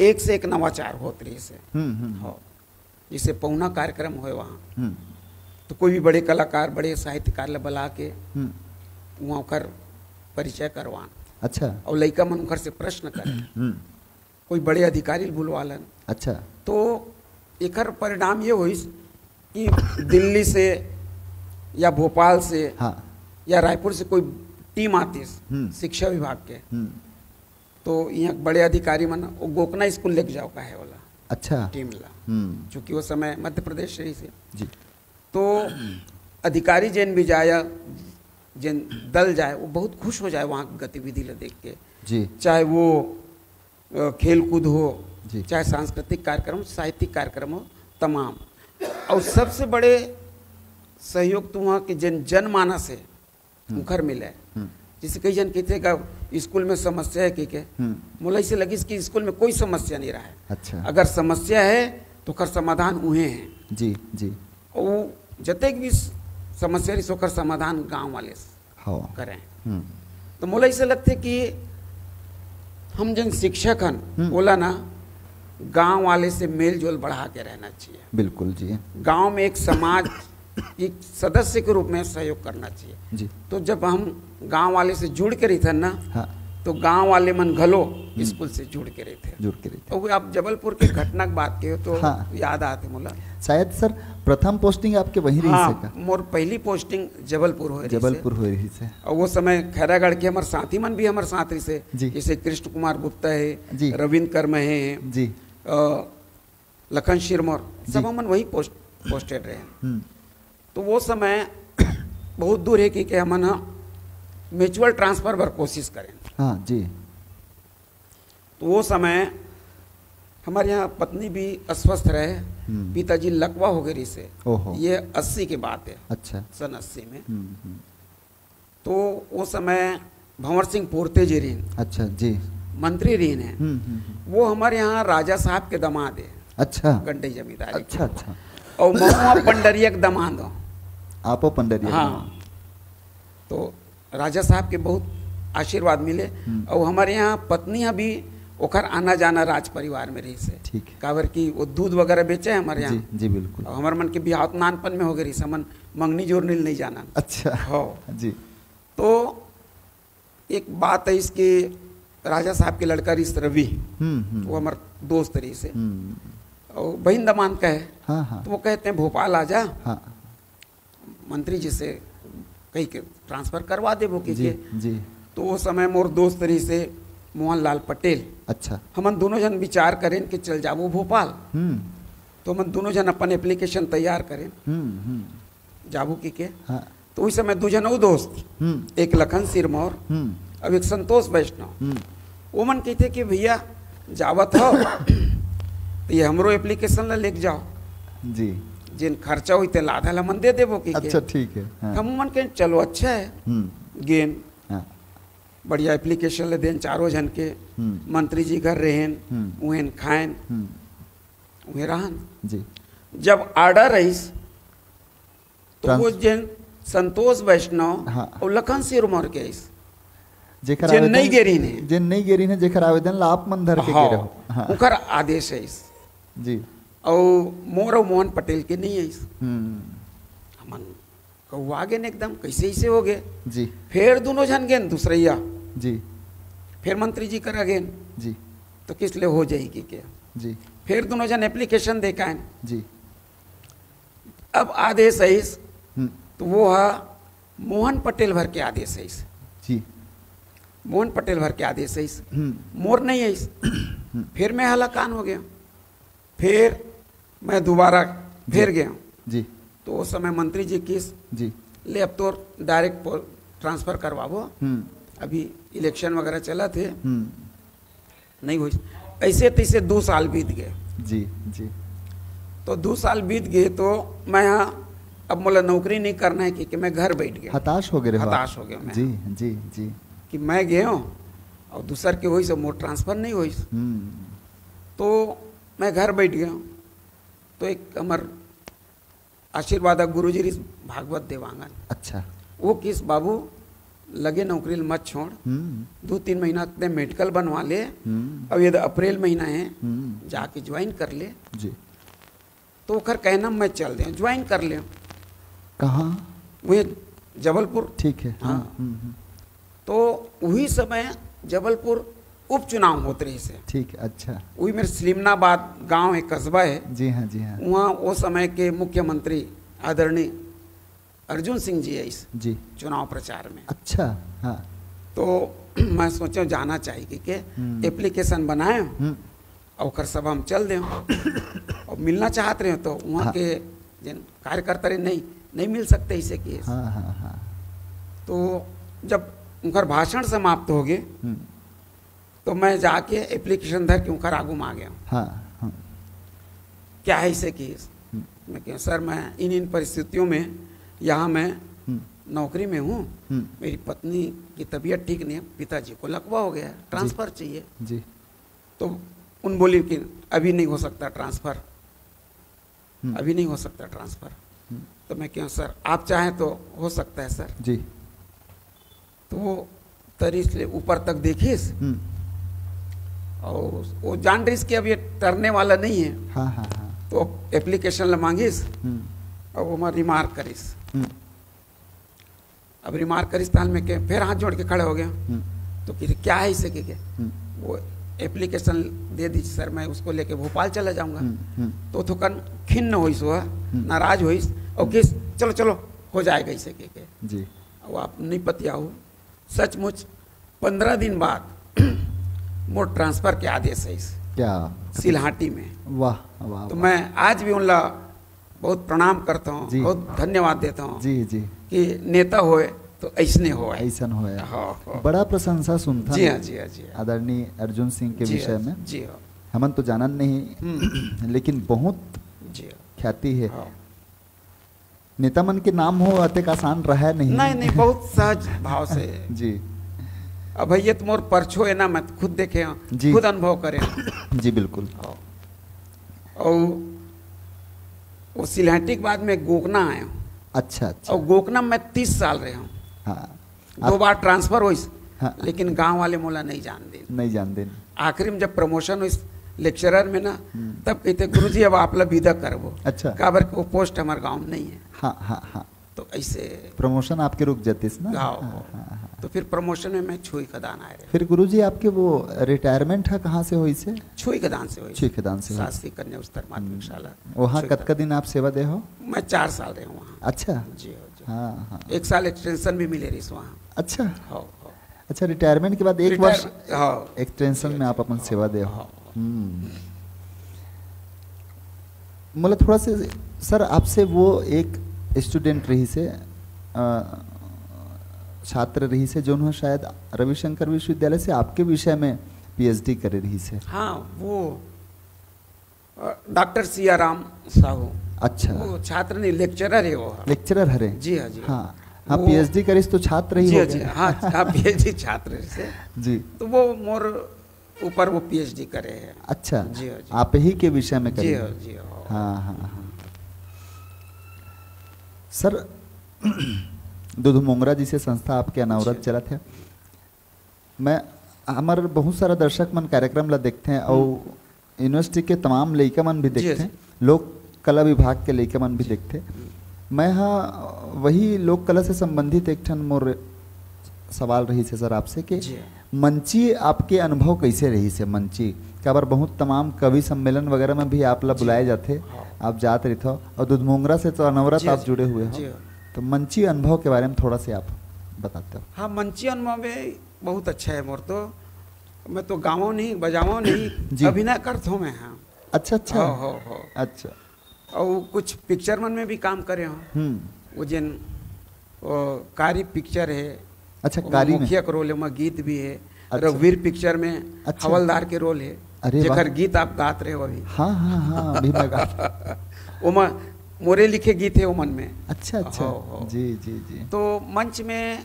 एक से एक नवाचार होते रही से। हाँ, जैसे पौना कार्यक्रम हुए वहाँ, तो कोई भी बड़े कलाकार, बड़े साहित्यकार ले बुला के वहाँ कर परिचय करवान। अच्छा, और लड़का मन उनकर से प्रश्न करे कोई बड़े अधिकारी बुलवालन। अच्छा। तो एकर परिणाम ये हुई कि दिल्ली से या भोपाल से हाँ। या रायपुर से कोई टीम आती शिक्षा विभाग के, तो यहाँ बड़े अधिकारी मन वो गोकना स्कूल लेके जाओ का है वाला। अच्छा। टीम ला चूँकि वो समय मध्य प्रदेश रही से जी। तो अधिकारी जैन भी जाए, जैन दल जाए, वो बहुत खुश हो जाए वहाँ की गतिविधि ले देख के जी। चाहे वो खेल कूद हो, चाहे सांस्कृतिक कार्यक्रम, साहित्यिक कार्यक्रम हो, तमाम। और सबसे बड़े सहयोग तो वहाँ के जनमानस है मुखर मिले। जैसे कई जन कहते का स्कूल में समस्या है कि मुला से लगी कि स्कूल में कोई समस्या नहीं रहा है। अच्छा। अगर समस्या है तो कर समाधान उहे हैं। जी जी। और जतेक भी समस्या रही सोकर समाधान गांव वाले करें। तो मुला से लगते कि हम जन शिक्षक हन बोला ना गांव वाले से मेल जोल बढ़ा के रहना चाहिए। बिल्कुल जी। गांव में एक समाज एक सदस्य के रूप में सहयोग करना चाहिए जी। तो जब हम गांव वाले से जुड़ के रही थे ना, हाँ। तो गांव वाले मन घलो स्कूल से जुड़ के रहे थे। तो आप जबलपुर के घटना की बात के हो तो हाँ। याद आते मुला। शायद सर प्रथम पोस्टिंग आपके वहीं रही हाँ, से का? मोर पहली पोस्टिंग जबलपुर हो रही से। और वो समय खैरागढ़ के हमारे साथी मन भी हमारे साथ रही से, जैसे कृष्ण कुमार गुप्ता है, रविंद्र कर्म है जी, लखन शिरमोर, सब मन वही पोस्टेड रहे। तो वो समय बहुत दूर है कि हम म्यूचुअल ट्रांसफर पर कोशिश करें। हाँ जी। तो वो समय हमारे यहाँ पत्नी भी अस्वस्थ रहे, पिताजी लकवा हो गई से। ये 80 की बात है। अच्छा। सन 80 में। तो वो समय भंवर सिंह पोरते जी रही। अच्छा जी। मंत्री रही है। वो हमारे यहाँ राजा साहब के दामाद है। अच्छा। गंडई जमींदारी। अच्छा अच्छा। और महुआ पंडरिया के दामाद हो। आपो पंडरिया। हाँ। तो राजा साहब के बहुत आशीर्वाद मिले। और हमारे यहाँ पत्नियां भी ओखर आना जाना राज परिवार में रही से। ठीक है। काबर की वो दूध वगैरह बेचे है हमारे यहाँ। जी, जी बिल्कुल। और हमारे मन के बिहाव नानपन में हो गई समन मंगनी जोर नील नहीं जाना। अच्छा। हो जी। तो एक बात है इसकी, राजा साहब के लड़का रिस रवि, वो हमारे दोस्त रही से और बहन दमान का है। हाँ हाँ। तो वो कहते हैं भोपाल आ जा। हाँ। मंत्री जी से कहीं के ट्रांसफर करवा दे वो जी, जी। तो वो समय मोर दोस्त रही से मोहन लाल पटेल। अच्छा। हम दोनों जन विचार करें कि चल जाबो भोपाल। तो हम दोनों जन अपन एप्लीकेशन तैयार करें जाबू की के। हाँ। तो उस समय दो जन दोस्त, एक लखन सिरमौर अब एक संतोष वैष्णव, वो मन कहते कि भैया जावत हो तो ये हमरो एप्लीकेशन ला लेके जाओ जी, जिन खर्चा हुई ते आधा ला मन दे देबो की। अच्छा ठीक है। हाँ। हम मन के चलो अच्छा है गेन। हाँ। बढ़िया एप्लीकेशन ले देन चारों जन के। मंत्री जी घर रहेन उहेन खाएन उहे रहन जी। जब आर्डर रहीस तो वो जिन संतोष वैष्णव हाँ। और लखन सिरमौर के आइस जेकर जिन नहीं गेरी ने, जिन नहीं गेरी ने जेकर आवेदन ला आप मन धर के गे रहो। हाँ। उकर आदेश है इस जी। और मोर और मोहन पटेल के नहीं है इस हमन कहू आगे ने एकदम कैसे ऐसे हो गए जी। फिर दोनों जन गेन दूसरैया जी। फिर मंत्री जी करा गेन जी। तो किस लिए हो जाएगी क्या जी। फिर दोनों जन एप्लीकेशन देखा जी। अब आदेश है इस तो वो है मोहन पटेल भर के आदेश है इस जी। मोहन पटेल भर के आदेश है इस मोर नहीं है इस। फिर मैं हलाकान हो गया, फिर मैं दोबारा फिर गया जी। तो उस समय मंत्री जी किस जी ले अब तो डायरेक्ट ट्रांसफर करवाबो, अभी इलेक्शन वगैरह चला थे नहीं हुई। ऐसे तैसे 2 साल बीत गए जी। जी। तो 2 साल बीत गए तो मैं यहाँ अब मुझे नौकरी नहीं करना है कि मैं घर बैठ गया। हताश हो गए। हताश हो गया मैं। जी जी जी। कि मैं गया हूँ और दूसर के हुई से मोर ट्रांसफर नहीं हुई। तो मैं घर बैठ गया हूँ तो एक हमार आशीर्वाद गुरुजी भागवत देवांगन। अच्छा। वो किस बाबू लगे नौकरी मत छोड़, 2-3 महीना तक मेडिकल बनवा ले, अब ये अप्रैल महीना है जाके ज्वाइन कर ले जी। तो खर कहना मैं चल दे ज्वाइन कर ले। कहाँ? वही जबलपुर। ठीक है। हाँ। तो वही समय जबलपुर उपचुनाव होते रही से। ठीक, अच्छा। वही मेरे सलीमनाबाद गांव है, कस्बा है। जी हाँ, जी हाँ। वहाँ वो समय के मुख्यमंत्री आदरणीय अर्जुन सिंह जी है इस जी चुनाव प्रचार में। अच्छा, हाँ। तो मैं सोचा जाना चाहिए कि एप्लीकेशन बनाए और ओकर सब हम चल दें और मिलना चाहते रहे तो वहाँ हाँ। के जिन कार्यकर्ता रहे नहीं मिल सकते इसे कि। हाँ हाँ हाँ। तो जब उनका भाषण समाप्त हो गए तो मैं जाके एप्लीकेशन धर के उनका आगू में आ गया। हाँ हाँ। क्या है इसे कि मैं कह सर मैं इन परिस्थितियों में यहाँ मैं नौकरी में हूँ, मेरी पत्नी की तबीयत ठीक नहीं है, पिताजी को लकवा हो गया, ट्रांसफ़र चाहिए जी। तो उन बोली कि अभी नहीं हो सकता ट्रांसफ़र, अभी नहीं हो सकता ट्रांसफ़र। तो मैं क्यों सर आप चाहें तो हो सकता है सर जी। तो वो तरी से ऊपर तक देखिस और वो जान रही कि अब ये टरने वाला नहीं है। हाँ हाँ हाँ। तो एप्लीकेशन ला मांगिस और वो मैं रिमार्क करिस। अब रिमार्क करिस ताल में के फिर हाथ जोड़ के खड़े हो गया। तो कि क्या है इसे के वो एप्लीकेशन दे दीजिए सर, मैं उसको लेके भोपाल चला जाऊंगा। तो थोकन खिन्न होइस हुआ, नाराज होइस और किस चलो चलो हो जाएगा इसे के जी। अब आप नहीं पतिया हो सचमुच 15 दिन बाद मोर ट्रांसफर के आदेश है इस क्या सिलहाटी में। वाह वाह। तो मैं आज भी उनला बहुत प्रणाम करता हूँ, बहुत धन्यवाद देता हूँ जी जी कि नेता होए तो ऐसने हो ऐसा हो। हाँ। बड़ा प्रशंसा सुनता जी हाँ जी हाँ जी आदरणीय अर्जुन सिंह के विषय में। जी हाँ हमन तो जानन नहीं लेकिन बहुत जी ख्याति है। हाँ। नेता मन के नाम हो अतेक आसान रहा नहीं बहुत सहज भाव से जी। अब भैया तुम और परछो है ना, मैं खुद देखे जी। खुद अनुभव करे जी बिल्कुल। और वो सिलहटी के बाद में गोकना आया हूँ। अच्छा अच्छा। और गोकना में 30 साल रहे हूँ। हाँ 2 बार ट्रांसफर हुई। हाँ। लेकिन गांव वाले मोला नहीं जान दे। नहीं जानते। आखिरी में जब प्रमोशन हुई लेक्चरर में ना तब कहते गुरुजी अब आप लोग विदा करबो। अच्छा। काबर वो पोस्ट हमारे गांव में नहीं है। हाँ हाँ हाँ। तो ऐसे प्रमोशन आपके रुक जाते ना। गाँव हाँ। तो फिर प्रमोशन में मैं छुई खदान आए रहे। फिर गुरुजी आपके वो रिटायरमेंट है कहाँ से हुई से? छुई खदान से हुई। छुई खदान से हुई। शासकीय कन्या उच्चतर माध्यमिक शाला। वहाँ कतका दिन आप सेवा दे हो? मैं 4 साल रहे हूँ वहाँ। अच्छा जी जी। हाँ हाँ। 1 साल एक्सटेंशन भी मिले रही वहाँ। अच्छा हाँ। अच्छा। रिटायरमेंट के बाद 1 वर्ष हाँ एक्सटेंशन में आप अपन सेवा दे हो। मतलब थोड़ा से सर आपसे वो एक स्टूडेंट रही से छात्र रही से जो उन्होंने शायद रविशंकर विश्वविद्यालय से आपके विषय में पीएचडी करे रही से। हाँ वो डॉक्टर सियाराम साहू। अच्छा। वो छात्र नहीं लेक्चरर है वो। लेक्चरर हरे। जी हाँ जी हाँ हाँ। पीएचडी करिस तो छात्र ही हो जी गए। हाँ हाँ पीएचडी छात्र से जी। तो वो मोर ऊपर वो पीएचडी करे हैं। अच्छा जी हाँ जी। आप ही के विषय में जी करे। हाँ जी हाँ। हाँ हाँ हाँ। सर दुध मोंगरा जी से संस्था आपके अनावरत चला थे। मैं हमारे बहुत सारा दर्शक मन कार्यक्रम ला देखते हैं और यूनिवर्सिटी के तमाम लड़का मन भी देखते हैं, लोक कला विभाग के लड़का मन भी देखते। मैं हाँ वही लोक कला से संबंधित एक ठन मोर सवाल रही से सर आपसे कि मंची आपके अनुभव कैसे रही से? मंची का बार बहुत तमाम कवि सम्मेलन वगैरह में भी आप ला बुलाए जाते, आप जाते रहे हो और दुध मोंगरा से तो अनवरत आप जुड़े हुए हो, तो मंची अनुभव के बारे में थोड़ा से आप बताते हो। हाँ मंची अनुभव में बहुत अच्छा है मोर तो। मैं तो गाँव नहीं बजाओ नहीं अभिनय करता हूँ मैं। हाँ अच्छा अच्छा। हो अच्छा। और कुछ पिक्चर मन में भी काम करे हो। वो जिन कारी पिक्चर है। अच्छा कारी में मुखिया का रोल है, गीत भी है। रघुवीर पिक्चर में अच्छा। हवलदार के रोल है। जेकर गीत आप गात रहे हो अभी। हाँ हाँ हाँ अभी मैं गाता। वो मोरे लिखे गीत है वो मन में। अच्छा अच्छा। जी जी जी। तो मंच में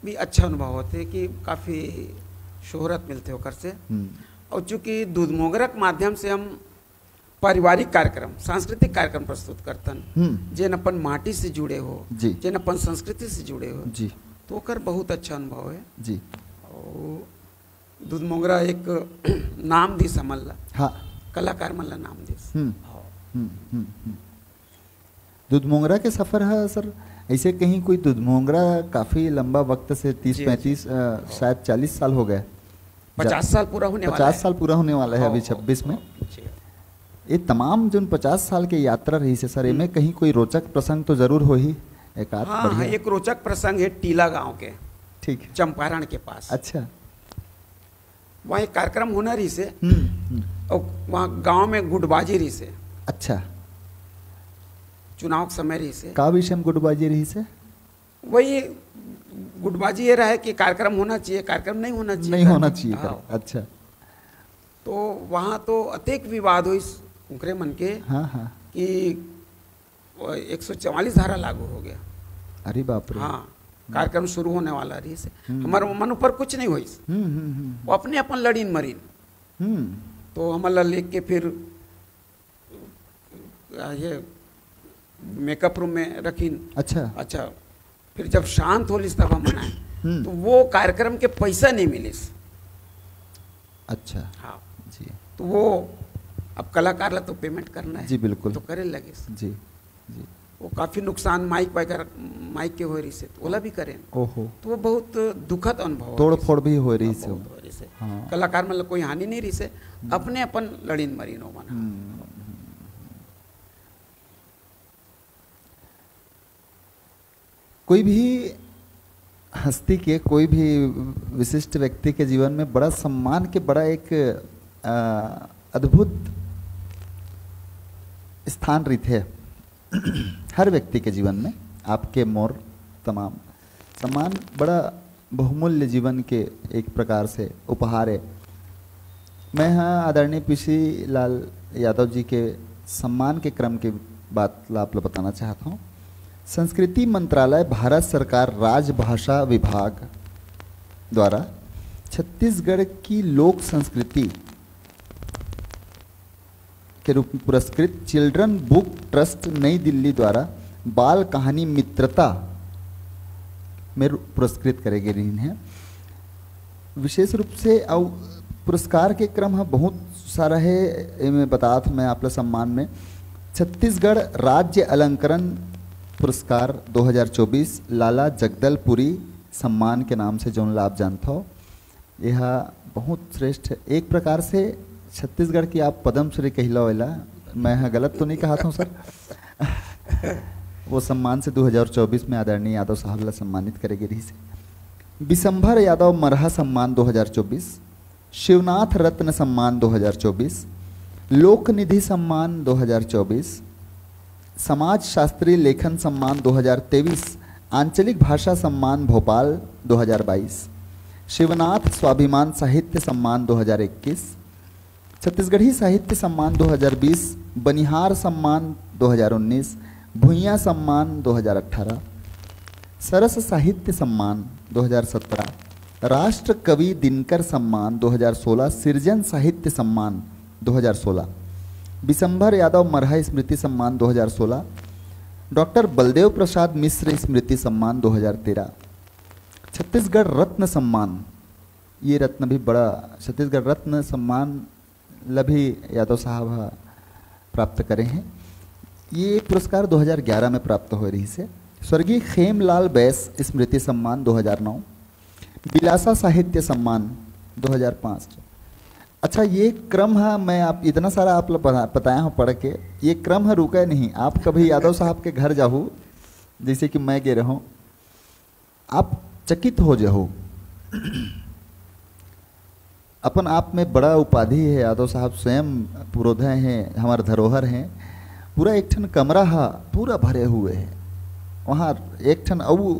भी अच्छा अनुभव होते कि काफ़ी शोहरत मिलते होकर से। और चूँकि दूध मोगरा के माध्यम से हम पारिवारिक कार्यक्रम सांस्कृतिक कार्यक्रम प्रस्तुत करतन जिन अपन माटी से जुड़े हो, जिन अपन संस्कृति से जुड़े हो जी, तो कर बहुत अच्छा अनुभव है जी। और दूध मोगरा एक नाम दी समल्ला। हाँ कलाकार मल्ला नाम दी। दूध मोंगरा के सफ़र है सर ऐसे कहीं कोई दूध मोंगरा काफ़ी लंबा वक्त से 30-35 शायद 40 साल हो गए 50 साल पूरा होने वाला 50 साल पूरा होने वाला है अभी 26 में। ये तमाम जो 50 साल के यात्रा रही से सर, इनमें कहीं कोई रोचक प्रसंग तो जरूर हो ही एक आध? हाँ, हाँ, एक रोचक प्रसंग है टीला गांव के, ठीक है, चंपारण के पास। अच्छा। वहाँ एक कार्यक्रम होना रही से, और वहाँ गांव में गुटबाजी रही से, अच्छा, चुनाव के समय रही से। का विषय में गुटबाजी रही से? वही गुटबाजी ये रहा है कि कार्यक्रम होना चाहिए, कार्यक्रम नहीं होना चाहिए, नहीं होना चाहिए। हाँ। अच्छा, तो वहाँ तो अत्यधिक विवाद हुई उनके मन के, हाँ हाँ, कि 144 धारा लागू हो गया। अरे बाप रे। हाँ, कार्यक्रम शुरू होने वाला रही से, हमारे मन ऊपर कुछ नहीं हुई, वो अपने अपन लड़ीन मरीन। तो हमारा लेके के फिर ये मेकअप रूम में रखीन। अच्छा, अच्छा, फिर जब शांत होली तब हम मनाए, तो वो कार्यक्रम के पैसा नहीं मिले। अच्छा, हाँ जी, तो वो अब कलाकार ला तो पेमेंट करना है जी, बिल्कुल, तो करे लगे। जी जी, वो काफी नुकसान माइक वगैरह माइक के हो रही से, तो ओला भी करें। ओहो, तो वो बहुत दुखद अनुभव, तोड़ फोड़ भी हो रही से। बहुत हो रही से। हाँ। कलाकार मतलब कोई हानि नहीं रही से, अपने अपन लड़ीन मरीन हो मना। कोई भी हस्ती के, कोई भी विशिष्ट व्यक्ति के जीवन में बड़ा सम्मान के बड़ा एक अद्भुत स्थान रही थे हर व्यक्ति के जीवन में। आपके मोर तमाम सम्मान बड़ा बहुमूल्य जीवन के एक प्रकार से उपहार है। मैं यहाँ आदरणीय पीसी लाल यादव जी के सम्मान के क्रम की बात आप लोग बताना चाहता हूँ। संस्कृति मंत्रालय, भारत सरकार राजभाषा विभाग द्वारा छत्तीसगढ़ की लोक संस्कृति के रूप में पुरस्कृत चिल्ड्रन बुक ट्रस्ट नई दिल्ली द्वारा बाल कहानी मित्रता में पुरस्कृत करे गए हैं। विशेष रूप से पुरस्कार के क्रम है बहुत सारा है, मैं बताता मैं आप लोग सम्मान में छत्तीसगढ़ राज्य अलंकरण पुरस्कार 2024 लाला जगदलपुरी सम्मान के नाम से जो लाभ जानता हो, यह बहुत श्रेष्ठ एक प्रकार से छत्तीसगढ़ की आप पद्मश्री कहला वाला, मैं यहाँ गलत तो नहीं कहा था सर वो सम्मान से 2024 में आदरणीय यादव साहब ला सम्मानित करेगी रही से। बिशंभर यादव मरहा सम्मान 2024, शिवनाथ रत्न सम्मान 2024, लोक निधि सम्मान 2024, समाज शास्त्री लेखन सम्मान 2023, आंचलिक भाषा सम्मान भोपाल 2022, शिवनाथ स्वाभिमान साहित्य सम्मान 2021, छत्तीसगढ़ी साहित्य सम्मान 2020, बनिहार सम्मान 2019, भुइयाँ सम्मान 2018, सरस साहित्य सम्मान 2017, राष्ट्र कवि दिनकर सम्मान 2016, सृजन साहित्य सम्मान 2016, बिशंभर यादव मरहा स्मृति सम्मान 2016, डॉक्टर बलदेव प्रसाद मिश्र स्मृति सम्मान 2013, छत्तीसगढ़ रत्न सम्मान, ये रत्न भी बड़ा, छत्तीसगढ़ रत्न सम्मान लभी यादव साहब प्राप्त करे हैं। ये पुरस्कार 2011 में प्राप्त हो रही से। स्वर्गीय खेमलाल बैस स्मृति सम्मान 2009, बिलासा साहित्य सम्मान 2005। अच्छा, ये क्रम है, मैं आप इतना सारा आप लोग बताया हूँ पढ़ के, ये क्रम है रुका नहीं। आप कभी यादव साहब के घर जाओ, जैसे कि मैं गए रहूँ, आप चकित हो जाओ। अपन आप में बड़ा उपाधि है, यादव साहब स्वयं पुरोधय हैं, हमारे धरोहर हैं। पूरा एक ठन कमरा है पूरा भरे हुए है, वहाँ एक ठन अऊ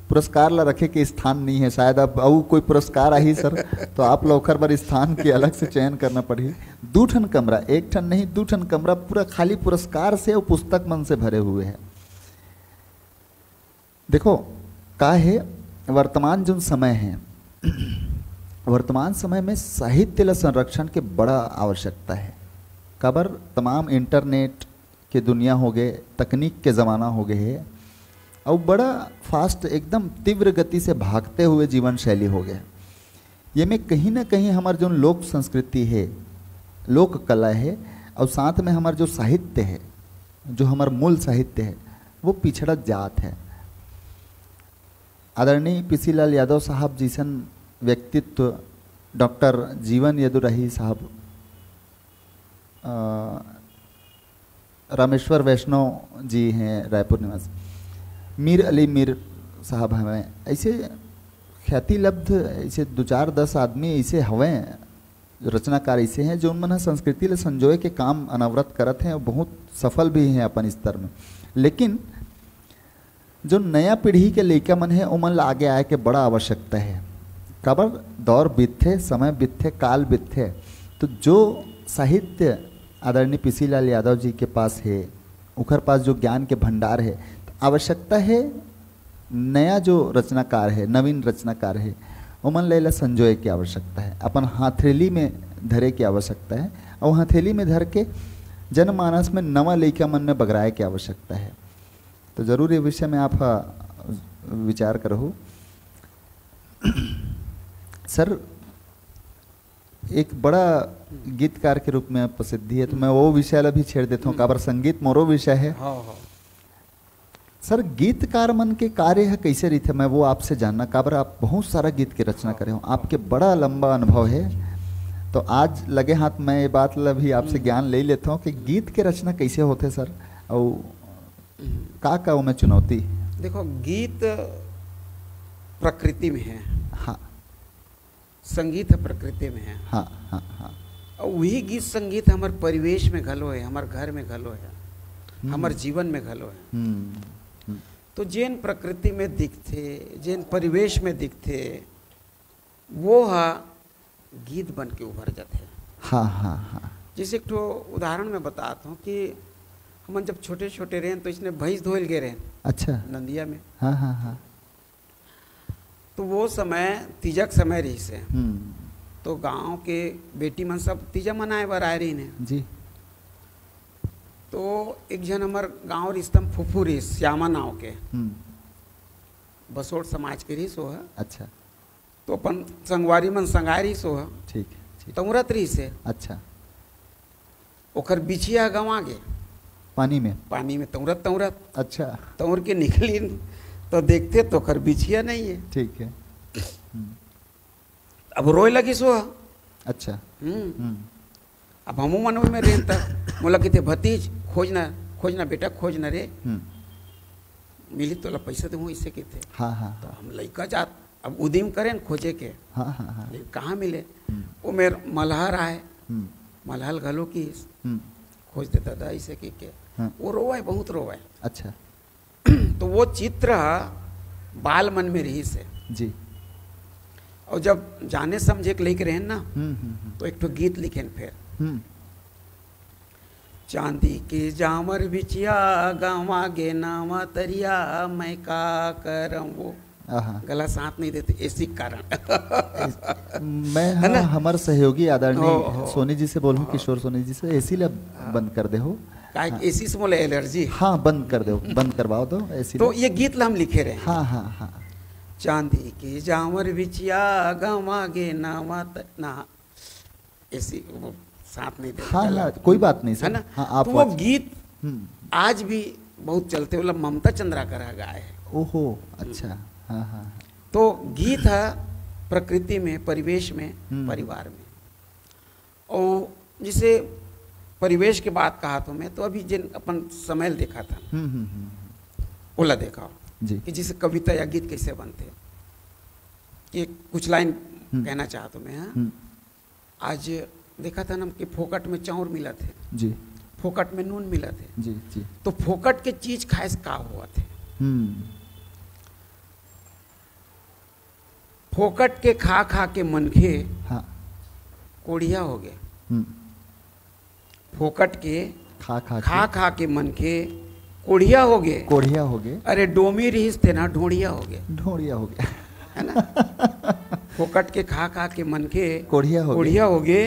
पुरस्कार ला रखे के स्थान नहीं है। शायद अब अऊ कोई पुरस्कार आई सर तो आप लोखर बार स्थान के अलग से चयन करना पड़ी। 2 ठन कमरा, एक ठन नहीं 2 ठन कमरा पूरा खाली पुरस्कार से और पुस्तक मन से भरे हुए हैं। देखो का है, वर्तमान जो समय है, वर्तमान समय में साहित्य ला संरक्षण के बड़ा आवश्यकता है। खबर तमाम इंटरनेट के दुनिया हो गए, तकनीक के ज़माना हो गए है, और बड़ा फास्ट एकदम तीव्र गति से भागते हुए जीवन शैली हो गया। ये में कहीं ना कहीं हमारे जो लोक संस्कृति है, लोक कला है, और साथ में हमारा जो साहित्य है, जो हमारा मूल साहित्य है, वो पिछड़ा जात है। आदरणीय पीसी लाल यादव साहब जैसन व्यक्तित्व डॉक्टर जीवन यदुराही साहब, रामेश्वर वैष्णव जी हैं रायपुर निवासी, मीर अली मीर साहब हमें, ऐसे ख्याति लब्ध ऐसे 2-4-10 आदमी ऐसे हवें रचनाकार ऐसे हैं जो मन संस्कृति ले संजोए के काम अनवरत करत हैं और बहुत सफल भी हैं अपन स्तर में। लेकिन जो नया पीढ़ी के लड़का मन है उमन ला आगे आए के बड़ा आवश्यकता है। कबर दौर बीतते, समय बीतते, काल बीतते, तो जो साहित्य आदरणीय पीसी लाल यादव जी के पास है, उनके पास जो ज्ञान के भंडार है, तो आवश्यकता है नया जो रचनाकार है, नवीन रचनाकार है, उमन लेला संजोए की आवश्यकता है, अपन हथेली में धरे की आवश्यकता है, और हथेली में धर के जनमानस में नवा लड़का मन में बगराए की आवश्यकता है। तो जरूर ये विषय में आप विचार करो। सर, एक बड़ा गीतकार के रूप में प्रसिद्धि है, तो मैं वो विषय भी छेड़ देता हूँ। काबर संगीत मोरो विषय है। सर, गीतकार मन के कार्य है कैसे रीते, मैं वो आपसे जानना। काबर आप बहुत सारा गीत की रचना करे हो, आपके बड़ा लंबा अनुभव है, तो आज लगे हाथ मैं ये बात भी आपसे ज्ञान ले लेता हूँ कि गीत के रचना कैसे होते सर, और का मैं चुनौती। देखो, गीत प्रकृति में है। हाँ, संगीत प्रकृति में है। हाँ हाँ हाँ। और वही गीत संगीत हमारे परिवेश में घलो है, हमारे घर में घलो है, हमारे जीवन में घलो है। तो जिन प्रकृति में दिखते, जिन परिवेश में दिखते, वो गीत बन के उभर जाते हैं। हाँ हाँ हाँ। जैसे एक तो उदाहरण मैं बताता हूँ कि हम जब छोटे छोटे रहे तो इसने भैंस धोल गए रहे। अच्छा। नंदिया में। हाँ हाँ हाँ। तो वो समय तीजक समय रही से, तो गांव के बेटी मन सब तीजा मनाए बर आए रही ने जी। तो एक जन हमार गांव रिश्तम फुफू रही, श्यामा नाव के, बसोट समाज के रही सो है। अच्छा। तो अपन संगवारी मन संगाए रही सो है। ठीक ठीक। तमुरत रही से। अच्छा। ओखर बिछिया गंवा गे पानी में। पानी में तमुरत तमुरत। अच्छा। तमुर के निकली तो देखते तो ओखर बिछिया नहीं है। ठीक है। अब रोए लगी सो। अच्छा। अब हमू मन में रहता मोला कहते भतीज खोजना बेटा खोजना रे, मिली तोला पैसा दूँ इससे कहते। हाँ हाँ। तो हम लड़का जात अब उदिम करें खोजे के। हाँ हाँ हाँ। कहाँ मिले। वो मेरे मल्हार आए, मल्हाल घलो की खोज देता था इसे के। वो रोवाए, बहुत रोवाए। अच्छा। तो वो चित्र बाल मन में रही से जी। और जब जाने समझे के लेके रहे ना, तो एक तो गीत लिखे फिर। चांदी के जामर बिचिया गावा गे नावा तरिया, मैं का करम वो गला साथ नहीं देते इसी कारण। मैं हमारे सहयोगी आदरणीय सोनी जी से बोलूं, किशोर सोनी जी से, एसी ला बंद कर दे हो। एसी से बोले एलर्जी। हाँ, बंद कर दो, बंद करवाओ दो एसी। तो ये गीत ला हम लिखे रहे। हाँ हाँ हाँ। चांदी के जामर बिचिया गावा गे नावा ना, एसी वो साथ नहीं देते। हाँ हाँ, कोई बात नहीं सर। हाँ, आप तो वो गीत आज भी बहुत चलते, मतलब ममता चंद्राकर गाए है। ओहो, अच्छा। हाँ हाँ। तो गीत है प्रकृति में, परिवेश में, परिवार में। और जिसे परिवेश के बात कहा तो मैं, तो अभी जिन अपन समय देखा था ओला देखा जी, कि जिसे कविता या गीत कैसे बनते, कि कुछ लाइन कहना चाहता हूँ मैं। हाँ, आज देखा था ना कि फोकट में चाउर मिला थे जी, फोकट में नून मिला थे जी जी। तो फोकट के चीज खाए से का हुआ थे। फोकट के खा खा के मनखे हाँ कोढ़िया हो गए। फोकट के खा के मनखे कोढ़िया हो गए। कोढ़िया हो गए। अरे डोमी रहीस थे ना, ढोड़िया हो गए। ढोड़िया हो गए, है ना। फोकट के खा के मनखे कोढ़िया हो गए।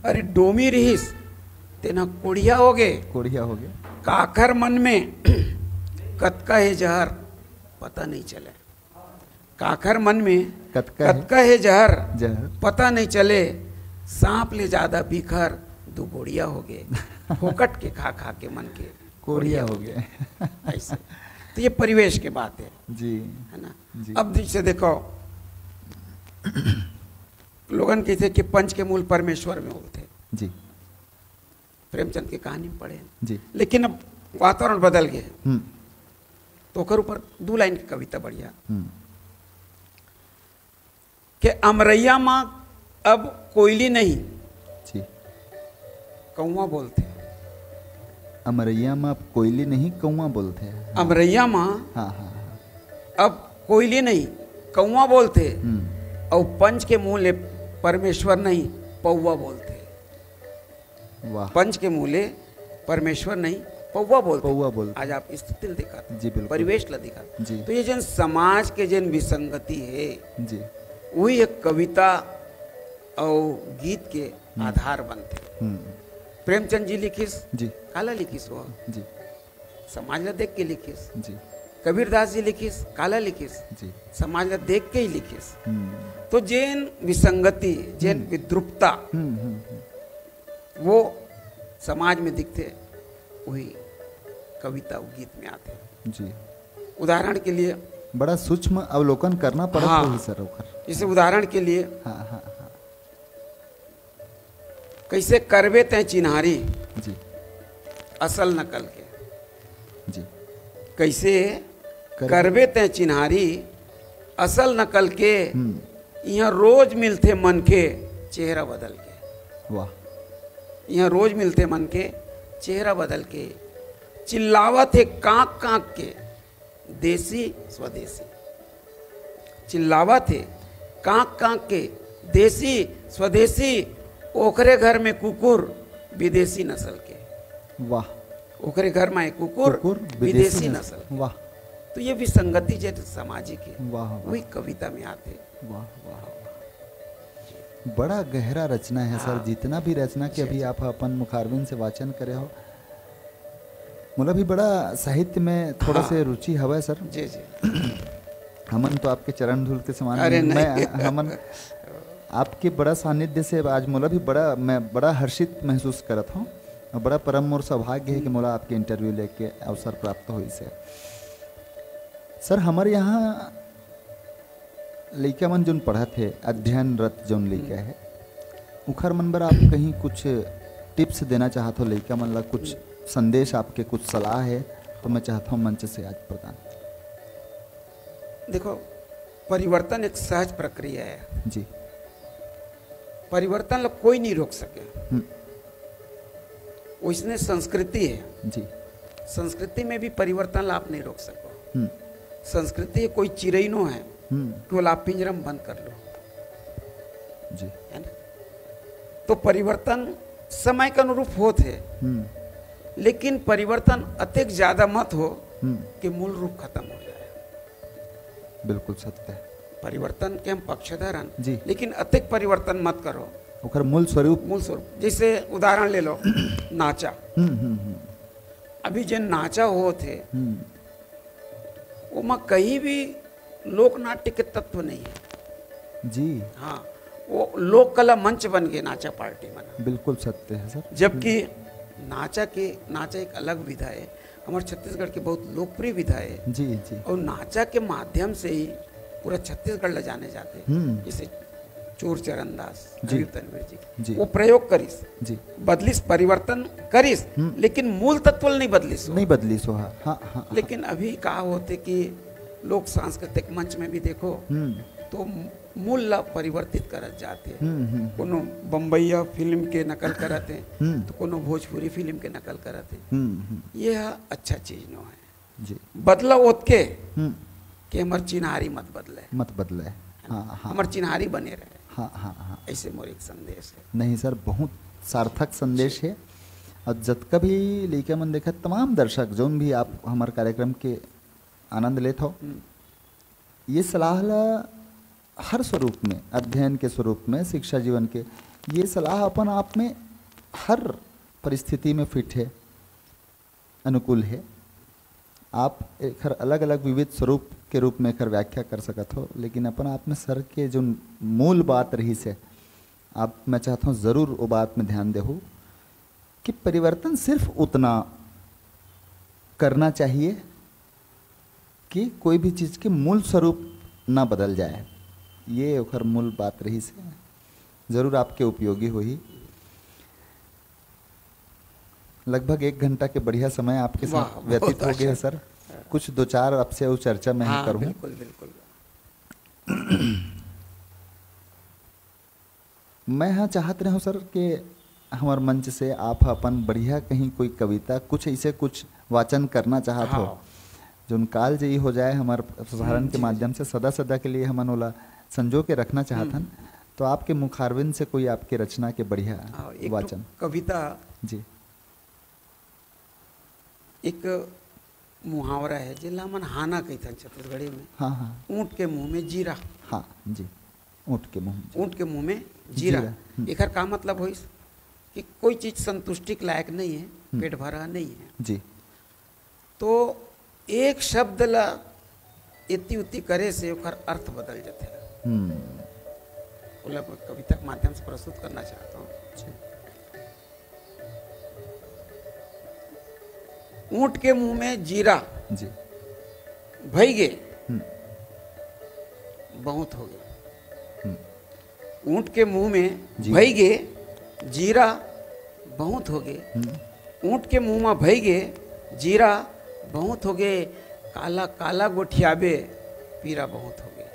अरे डोमी रहीस ते ना कोढ़िया हो गए। कोढ़िया हो गए। काकर मन में कतका है जहर पता नहीं चले। काकर मन में कतका है जहर पता नहीं चले। सांप ले ज्यादा बिखर दो गोड़िया हो गए। फोकट के खा के मन के कोढ़िया हो गए। ऐसे तो ये परिवेश की बात है जी, है ना जी। अब से देखो लोगन कहते कि पंच के मूल परमेश्वर में होते। जी प्रेमचंद की कहानी में पढ़े जी। लेकिन अब वातावरण बदल गए तो ओकर ऊपर 2 लाइन की कविता बढ़िया कि अमरैया माँ अब कोयली नहीं जी। कौआ बोलते। अमरैया माँ कोयली नहीं कौआ बोलते हैं। अमरैया माँ हाँ हाँ अब कोयली नहीं कौआ बोलते और पंच के मूले परमेश्वर नहीं पौवा बोलते। वाह। पंच के मूले परमेश्वर नहीं पौवा बोलते। पौवा बोलते। आज आप स्थिति दिखा जी बिल्कुल। परिवेश ला दिखा जी। तो ये जन समाज के जन विसंगति है जी वही एक कविता और गीत के आधार बनते। प्रेमचंद जी लिखिस जी काला लिखिस वो जी। समाज ला देख के लिखिस। जी कबीरदास जी लिखिस काला लिखिस जी। समाज ला देख के ही लिखिस। तो जैन विसंगति जैन विद्रुपता वो समाज में दिखते वही कविता और गीत में आते। जी। उदाहरण के लिए बड़ा सूक्ष्म अवलोकन करना पड़ा। हाँ। वही सर ओकर। जैसे उदाहरण के लिए हाँ हाँ हाँ। कैसे करवे तय चिन्हारी जी असल नकल के। जी। कैसे करवे तय चिन्हारी असल नकल के यहाँ रोज मिलते मन के चेहरा बदल के। वाह। यहाँ रोज मिलते मन के चेहरा बदल के चिल्लावत है कांक कांक के देसी स्वदेशी। चिल्लावत है कांक कांक के देसी स्वदेशी ओखरे घर में कुकुर विदेशी नस्ल के। वाह। ओखरे घर में कुकुर विदेशी नस्ल। वाह। तो ये विसंगति जैसे सामाजिक है वाह। वही कविता में आते। वाह वाह। बड़ा गहरा रचना है सर। जितना भी रचना के अभी आप अपन मुखारबिन से वाचन करे हो मुला भी बड़ा साहित्य में थोड़ा से रुचि हवा है सर। जी जी। हमन तो आपके चरण धूल के समान। अरे नहीं। मैं हमन आपके बड़ा सानिध्य से आज मोला भी मैं बड़ा हर्षित महसूस करत हूँ और बड़ा परम मोर सौभाग्य है कि मोला आपके इंटरव्यू लेके अवसर प्राप्त हुई से। सर हमारे यहाँ लइका मन जोन पढ़त है अध्ययनरत जोन लइका है उखर मन बर आप कहीं कुछ टिप्स देना चाहत हो लइका मन ला कुछ संदेश आपके कुछ सलाह है तो मैं चाहता हूँ मंच से आज प्रदान। देखो परिवर्तन एक सहज प्रक्रिया है। जी। परिवर्तन ला कोई नहीं रोक सके। उसने संस्कृति है। जी। संस्कृति में भी परिवर्तन ला आप नहीं रोक सको। संस्कृति कोई चिरैनो है केवल आप पिंजरा में बंद कर लो। जी। है ना। तो परिवर्तन समय के अनुरूप होते लेकिन परिवर्तन अत्यधिक ज्यादा मत हो कि मूल रूप खत्म हो जाए। बिल्कुल सत्य है। परिवर्तन के हम पक्षधर हैं जी। लेकिन अत्यधिक परिवर्तन मत करो। ओकर मूल स्वरूप जैसे उदाहरण ले लो नाचा। अभी जो नाचा हो थे वो में कहीं भी लोक नाट्य के तत्व नहीं है। जी। हाँ वो लोक कला मंच बन गए नाचा पार्टी बना। बिल्कुल सत्य है सर। जबकि नाचा एक अलग विधा है हमारे छत्तीसगढ़ की बहुत लोकप्रिय विधा है। जी जी। और नाचा के माध्यम से ही पूरा छत्तीसगढ़ ले जाने जाते हैं। जैसे चोर चरणदास तनवीर जी वो प्रयोग करिस जी बदलिस परिवर्तन करिस लेकिन मूल तत्व नहीं बदलिस हो। हाँ, हाँ, हाँ। लेकिन अभी कहा होते कि लोक सांस्कृतिक मंच में भी देखो तो मूल ला परिवर्तित करत जाते। कोनो बम्बईया फिल्म के नकल करते तो कोनो भोजपुरी फिल्म के नकल करते। ये अच्छा चीज नो है। जी। बदला ओत के कि हमार चिन्हारी मत बदले। हाँ, हाँ। हमार चिन्हारी बने रहे। हाँ, हाँ, हाँ। ऐसे मोर एक संदेश है। नहीं सर बहुत सार्थक संदेश है और जब कभी लइका मन देखा तमाम दर्शक जोन भी आप हमारे कार्यक्रम के आनंद लेते हो ये सलाह ला हर स्वरूप में अध्ययन के स्वरूप में शिक्षा जीवन के ये सलाह अपन आप में हर परिस्थिति में फिट है अनुकूल है। आप एक अलग अलग विविध स्वरूप के रूप में एक व्याख्या कर सकते हो लेकिन अपन आप में सर के जो मूल बात रही से आप मैं चाहता हूँ ज़रूर वो बात में ध्यान देहूँ कि परिवर्तन सिर्फ उतना करना चाहिए कि कोई भी चीज़ के मूल स्वरूप ना बदल जाए। ये ओकर मूल बात रही से जरूर आपके उपयोगी हुई। लगभग 1 घंटा के बढ़िया समय आपके साथ व्यतीत हो गया सर। कुछ 2-4 आपसे वो चर्चा मैं ही करूँ। बिल्कुल बिल्कुल। मैं हाँ चाहत रहा हूँ सर कि हमारे मंच से आप अपन बढ़िया कहीं कोई कविता कुछ ऐसे कुछ वाचन करना चाहत हो जो काल जयी हो जाए हमारे प्रसारण के माध्यम से सदा सदा के लिए हमन ओला संजो के रखना चाहतन। तो आपके मुखारविंद से कोई आपके रचना के बढ़िया वाचन कविता जी। एक मुहावरा है जिला मन हाना कही था छत्तीसगढ़ी में। हाँ हाँ। ऊँट के मुंह में जीरा। हाँ जी। ऊँट के मुंह में जीरा। एकर का मतलब हो कि कोई चीज संतुष्टि के लायक नहीं है, पेट भरा नहीं है जी। तो एक शब्द ला इति उति करे से ओकर अर्थ बदल जाते हैं। ओला कविता के माध्यम से प्रस्तुत करना चाहता हूँ। ऊँट के मुंह में जीरा जी। भई गे बहुत हो गए। ऊँट के मुंह में भई गे जीरा बहुत हो गए। ऊँट के मुंह में भई गे जीरा बहुत हो गए। काला काला गोठियाबे पीरा बहुत हो गए।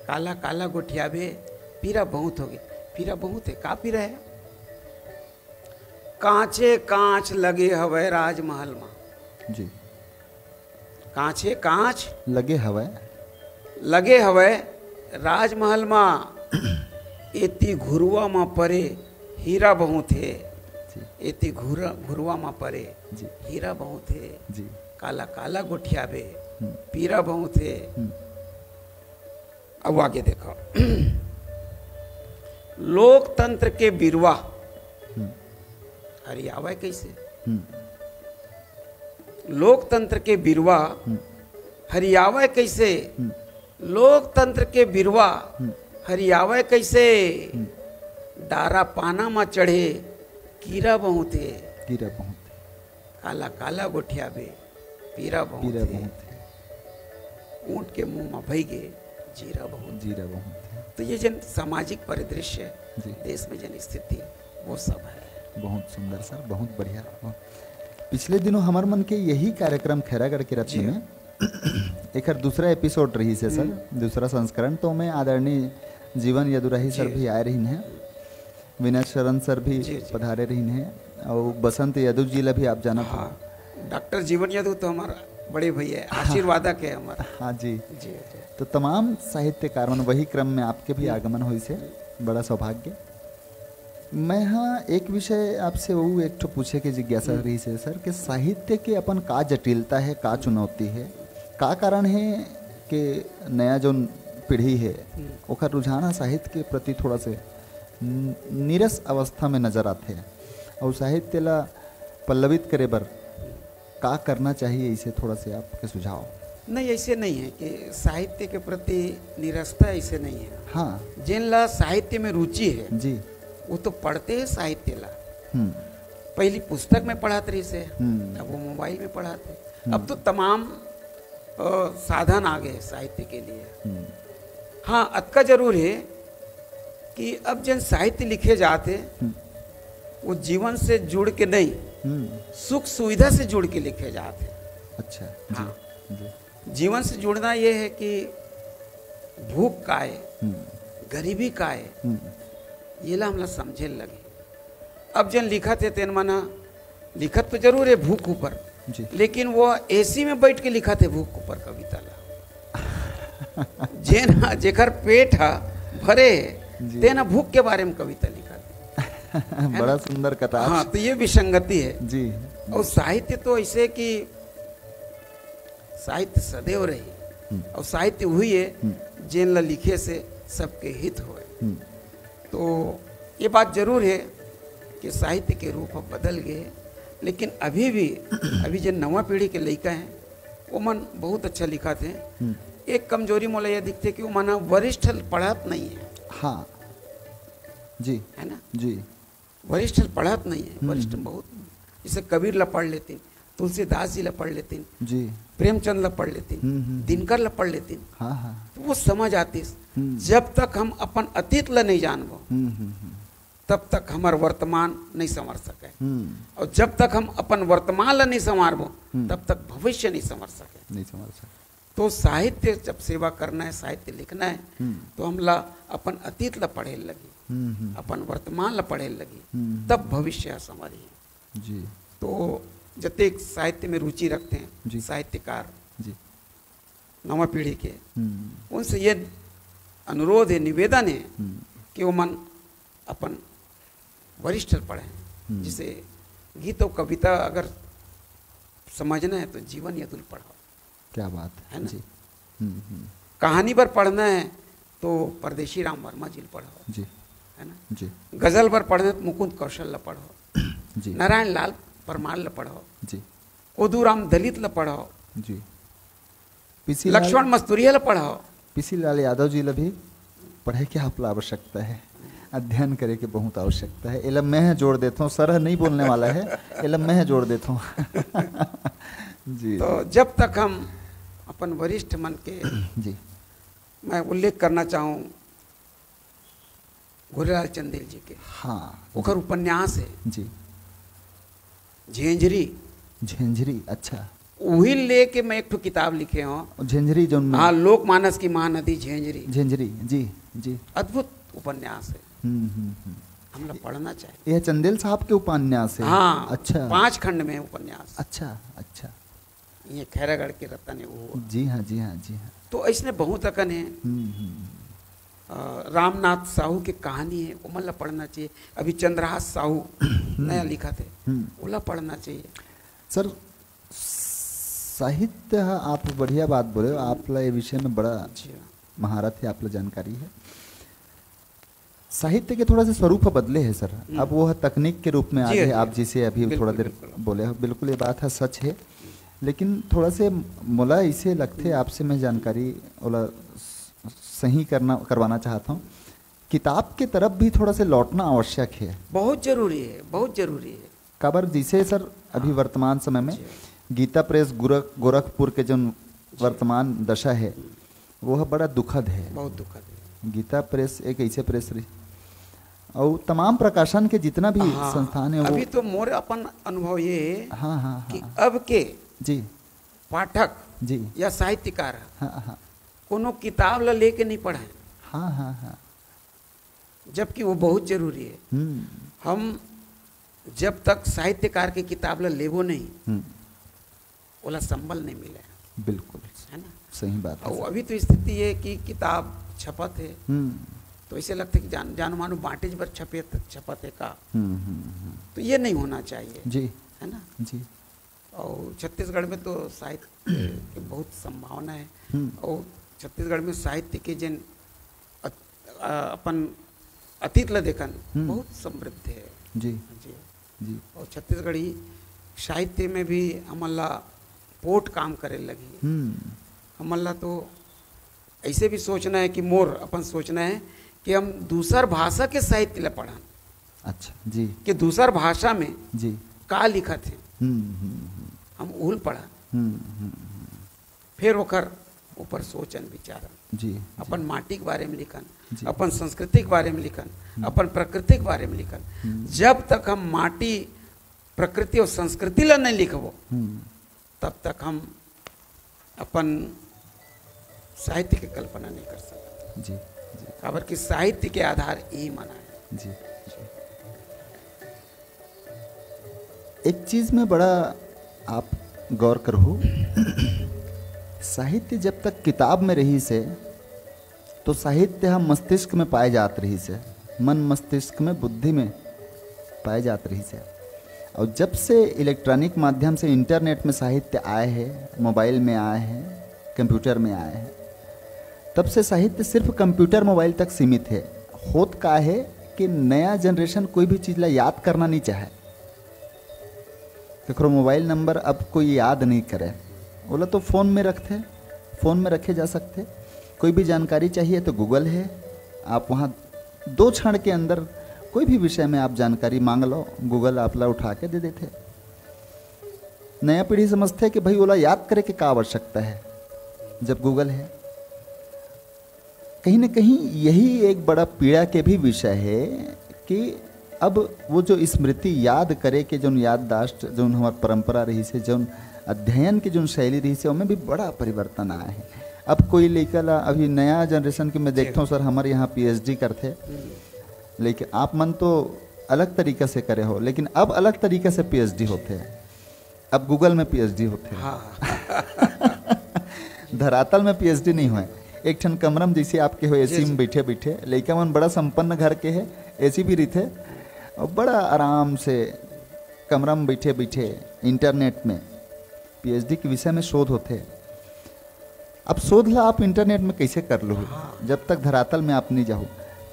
काला काला गोठियाबे पीरा बहुत हो गए। पीरा बहुत है का पीरा है? कांचे कांच लगे हवे राजमहल में जी। कांचे कांच लगे हवे राजमहल में एती घुरुआ में परे हीरा बहुत है। एती घुरुआ में परे जी। हीरा बहुत है जी। काला काला गोठियाबे पीरा बहुत है। अब आगे देखो। लोकतंत्र के बिरवा हरियावे कैसे? लोकतंत्र के बिरवा हरियावे कैसे? लोकतंत्र के बिरवा हरियावे कैसे? डारा पाना में चढ़े कीरा बहुत है। काला काला गोठियाबे पीरा बहुत है। ऊँट के मुंह में भई गे जीरा बहुत। तो ये जन सामाजिक परिदृश्य देश में जन स्थिति वो सब है। बहुत सुंदर सर, बहुत बढ़िया। पिछले दिनों हमारे मन के यही कार्यक्रम खैरागढ़ के रत्न में एक दूसरा एपिसोड रही से सर, दूसरा संस्करण। तो मैं आदरणीय जीवन यदुराही सर भी आए रही हैं, विनय शरण सर भी पधारे रही हैं, और बसंत यदु जी ला भी आप जाना। डॉक्टर जीवन यदु तो हमारा बड़े भैया है, आशीर्वादक है हमारा। हाँ जी। तो तमाम साहित्यकार वही क्रम में आपके भी आगमन हुई से बड़ा सौभाग्य। मैं हाँ एक विषय आपसे वो एक तो पूछे के जिज्ञासा रही से सर कि साहित्य के अपन का जटिलता है, का चुनौती है, का कारण है कि नया जो पीढ़ी है ओकर रुझान साहित्य के प्रति थोड़ा से नीरस अवस्था में नजर आते हैं, और साहित्य ला पल्लवित करे बर का करना चाहिए, इसे थोड़ा से आपके सुझाव। नहीं, ऐसे नहीं है कि साहित्य के प्रति निरस्ता, ऐसे नहीं है। हाँ, जिन ला साहित्य में रुचि है जी वो तो पढ़ते हैं साहित्य ला। पहली पुस्तक में पढ़ाते रही से, अब वो मोबाइल में पढ़ाते। अब तो तमाम साधन आ गए साहित्य के लिए। हाँ, अतका जरूर है कि अब जन साहित्य लिखे जाते वो जीवन से जुड़ के नहीं, सुख सुविधा से जुड़ के लिखे जाते। अच्छा। हाँ, जी। जीवन से जुड़ना ये है कि भूख का है, गरीबी का है, ये ला हमला समझे लगे। अब जन लिखत है तेन मना लिखत तो जरूर है भूख ऊपर, लेकिन वो एसी में बैठ के लिखत है भूख ऊपर कविता ला। जेना जेकर पेट हा भरे तेना भूख के बारे में कविता लिखत है। बड़ा सुंदर कथा। हाँ, तो ये विसंगति है जी। और साहित्य तो ऐसे कि साहित्य सदैव रही, और साहित्य हुई है जेन ला लिखे से सबके हित होए। तो ये बात जरूर है कि साहित्य के रूप बदल गए, लेकिन अभी जो नवा पीढ़ी के लड़का हैं वो मन बहुत अच्छा लिखा थे। एक कमजोरी मोला यह दिखते कि वो माना वरिष्ठ पढ़ात नहीं है। हाँ जी, है ना जी, वरिष्ठ पढ़ात नहीं है। वरिष्ठ बहुत जैसे कबीर ला पढ़ लेते, तुलसीदास जी ला पढ़ लेती, जी। प्रेमचंद ला पढ़ लेती, दिनकर ला पढ़ लेती, हाँ हाँ। तो वो समझ आती। जब तक हम अपन अतीत ला नहीं जानबो तब तक हमार वर्तमान नहीं संवर सके, और जब तक हम अपन वर्तमान ला नहीं संवारबो तब तक भविष्य नहीं संवर सके। नहीं समझ सकते। तो साहित्य जब सेवा करना है, साहित्य लिखना है, तो हम ला अपन अतीत ला पढ़े लगी, अपन वर्तमान ला पढ़े लगी, तब भविष्य संवरी। जी। तो जतेक साहित्य में रुचि रखते जी। हैं साहित्यकार जी। नवा पीढ़ी के, उनसे ये अनुरोध है, निवेदन है कि वो मन अपन वरिष्ठ पढ़ें। जिसे गीत और कविता अगर समझना है तो जीवन यदुल पढ़ो। क्या बात है ना? जी। कहानी पर पढ़ना है तो परदेशी राम वर्मा जी पढ़ो, जी। है ना? जी। गजल पर पढ़ना है तो मुकुंद कौशल ला पढ़ो, जी। नारायण लाल परमार ला पढ़ो, जी। कोदूराम दलित ला पढ़ो, जी। पीसी लक्ष्मण मस्तूरिया ला पढ़ो। पीसी लाल यादव जी ला भी पढ़े के आप आवश्यकता है, अध्ययन करे के बहुत आवश्यकता है। एलम मैं जोड़ देता हूँ, सर नहीं बोलने वाला है, एलम मैं जोड़ देता हूँ। जी। तो जब तक हम अपन वरिष्ठ मन के, जी। मैं उल्लेख करना चाहूँ घोरेलाल चंदेल जी के, हाँ। ओकर उपन्यास है जी। झेंझरी। झंझरी, अच्छा। वही लेके मैं एक ठो किताब लिखे हूँ, झंझरी जो हाँ, लोकमानस की महानदी झेंझरी। झंझरी, जी। जी। अद्भुत उपन्यास है, हम लोग पढ़ना चाहिए। यह चंदेल साहब के उपन्यास है? हाँ, अच्छा। 5 खंड में उपन्यास। अच्छा अच्छा। ये खैरागढ़ के रतन है वो। जी हाँ, जी हाँ, जी हाँ। तो ऐसने बहुत अकन है। रामनाथ साहू की कहानी है, वो मतलब पढ़ना चाहिए। अभी चंद्रहास साहू नया लिखा थे, वो पढ़ना चाहिए। सर साहित्य, आप बढ़िया बात बोले, आप ये विषय में बड़ा महारत है, आप जानकारी है। साहित्य के थोड़ा सा स्वरूप बदले है सर, अब वो तकनीक के रूप में आ गए। आप जिसे अभी थोड़ा देर बोले, बिल्कुल ये बात है, सच है। लेकिन थोड़ा से मोला इसे लगते आपसे मैं जानकारी वाला सही करवाना चाहता हूँ, किताब के तरफ भी थोड़ा से लौटना आवश्यक है। बहुत जरूरी है, बहुत जरूरी है। खबर जिसे सर अभी वर्तमान समय में गीता प्रेस गोरखपुर के जो वर्तमान दशा है वो बड़ा दुखद है, बहुत दुखद है। गीता प्रेस एक ऐसे प्रेस रही, और तमाम प्रकाशन के जितना भी संस्थान है वो अभी तो मोर अपन अनुभव ये है, हाँ हाँ कि अब के जी पाठक जी या साहित्यकार हाँ हाँ कोनो किताब ला लेके नहीं पढ़े, हाँ हाँ हाँ, जबकि वो बहुत जरूरी है। हम जब तक साहित्यकार की किताब ला लेबो नहीं, ओला संबल नहीं मिले। बिल्कुल है ना, सही बात है। और अभी तो स्थिति है कि किताब छपत है, तो ऐसे लगता है कि जानो मानो बांटेज पर छपत है का। तो ये नहीं होना चाहिए जी, है ना जी। और छत्तीसगढ़ में तो साहित्य की बहुत संभावना है, और छत्तीसगढ़ में साहित्य के जिन अपन अतीत ला देखन बहुत समृद्ध है। जी जी जी। और छत्तीसगढ़ी साहित्य में भी हमला पोट काम करे लगी। हमला तो ऐसे भी सोचना है कि मोर अपन सोचना है कि हम दूसर भाषा के साहित्य ला पढ़न। अच्छा जी। कि दूसर भाषा में जी का लिखत है, हम उल पढ़न, फिर ओकर ऊपर सोचन विचारन, जी। अपन माटी के बारे में लिखन, अपन संस्कृति के बारे में लिखन, अपन प्रकृति के बारे में लिखन। जब तक हम माटी प्रकृति और संस्कृति ला नहीं लिखबो तब तक हम अपन साहित्य की कल्पना नहीं कर सकते। जी जी। खबर की साहित्य के आधार यही माना है। जी जी। एक चीज में बड़ा आप गौर करो, साहित्य जब तक किताब में रही से तो साहित्य हम मस्तिष्क में पाए जात रही से, मन मस्तिष्क में बुद्धि में पाए जात रही से। और जब से इलेक्ट्रॉनिक माध्यम से इंटरनेट में साहित्य आए हैं, मोबाइल में आए हैं, कंप्यूटर में आए हैं, तब से साहित्य सिर्फ कंप्यूटर मोबाइल तक सीमित है। होत का है कि नया जनरेशन कोई भी चीज़ ला याद करना नहीं चाहे। देखो मोबाइल नंबर अब कोई याद नहीं करे, बोला तो फ़ोन में रखते, फ़ोन में रखे जा सकते। कोई भी जानकारी चाहिए तो गूगल है, आप वहाँ 2 क्षण के अंदर कोई भी विषय में आप जानकारी मांग लो, गूगल आप ला उठा के दे देते। नया पीढ़ी समझते हैं कि भाई ओला याद करे कि का आवश्यकता है जब गूगल है। कहीं ना कहीं यही एक बड़ा पीड़ा के भी विषय है कि अब वो जो स्मृति याद करे कि जो याददाश्त जो हमारी परंपरा रही से जो अध्ययन की जो शैली रही से उनमें भी बड़ा परिवर्तन आया है। अब कोई लेकर अभी नया जनरेशन की मैं देखता हूँ सर, हमारे यहाँ पीएचडी करते, लेकिन आप मन तो अलग तरीके से करे हो, लेकिन अब अलग तरीके से पीएचडी होते हैं। अब गूगल में पीएचडी होते हैं। हाँ। धरातल में पीएचडी नहीं हुए। एक ठन कमरम जैसे आपके हो एसी में बैठे बैठे, लेकिन मन बड़ा संपन्न घर के है, एसी भी रही थे और बड़ा आराम से कमरा में बैठे बैठे इंटरनेट में पीएचडी के विषय में शोध होते। अब शोध ला आप इंटरनेट में कैसे कर लो जब तक धरातल में आप नहीं जाओ।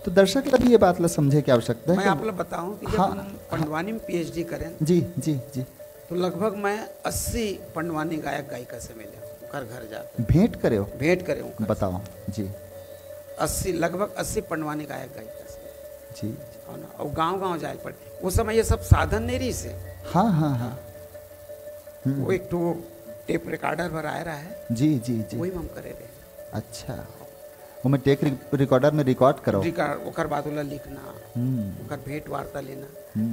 तो दर्शक ला भी ये बात ला समझे की आवश्यकता है। मैं आप लोग बताऊं कि जब हम पंडवानी में पीएचडी करें जी जी जी, तो लगभग मैं 80 पंडवानी गायक गायिका से मिले, घर घर जाकर भेंट करे हो? भेंट करे हूँ। बताओ जी। 80 लगभग 80 पंडवानी गायक गायिका से जी। और गांव जाए पड़े। उस समय ये सब साधन नहीं रही से। हाँ हाँ हाँ। वो एक तो टेप रिकॉर्डर पर आ रहा है। जी जी जी, वही हम करे रहे। अच्छा, वो मैं टेप रिकॉर्डर में रिकॉर्ड करो, ओकर बाद वाला लिखना, ओकर भेंट वार्ता लेना,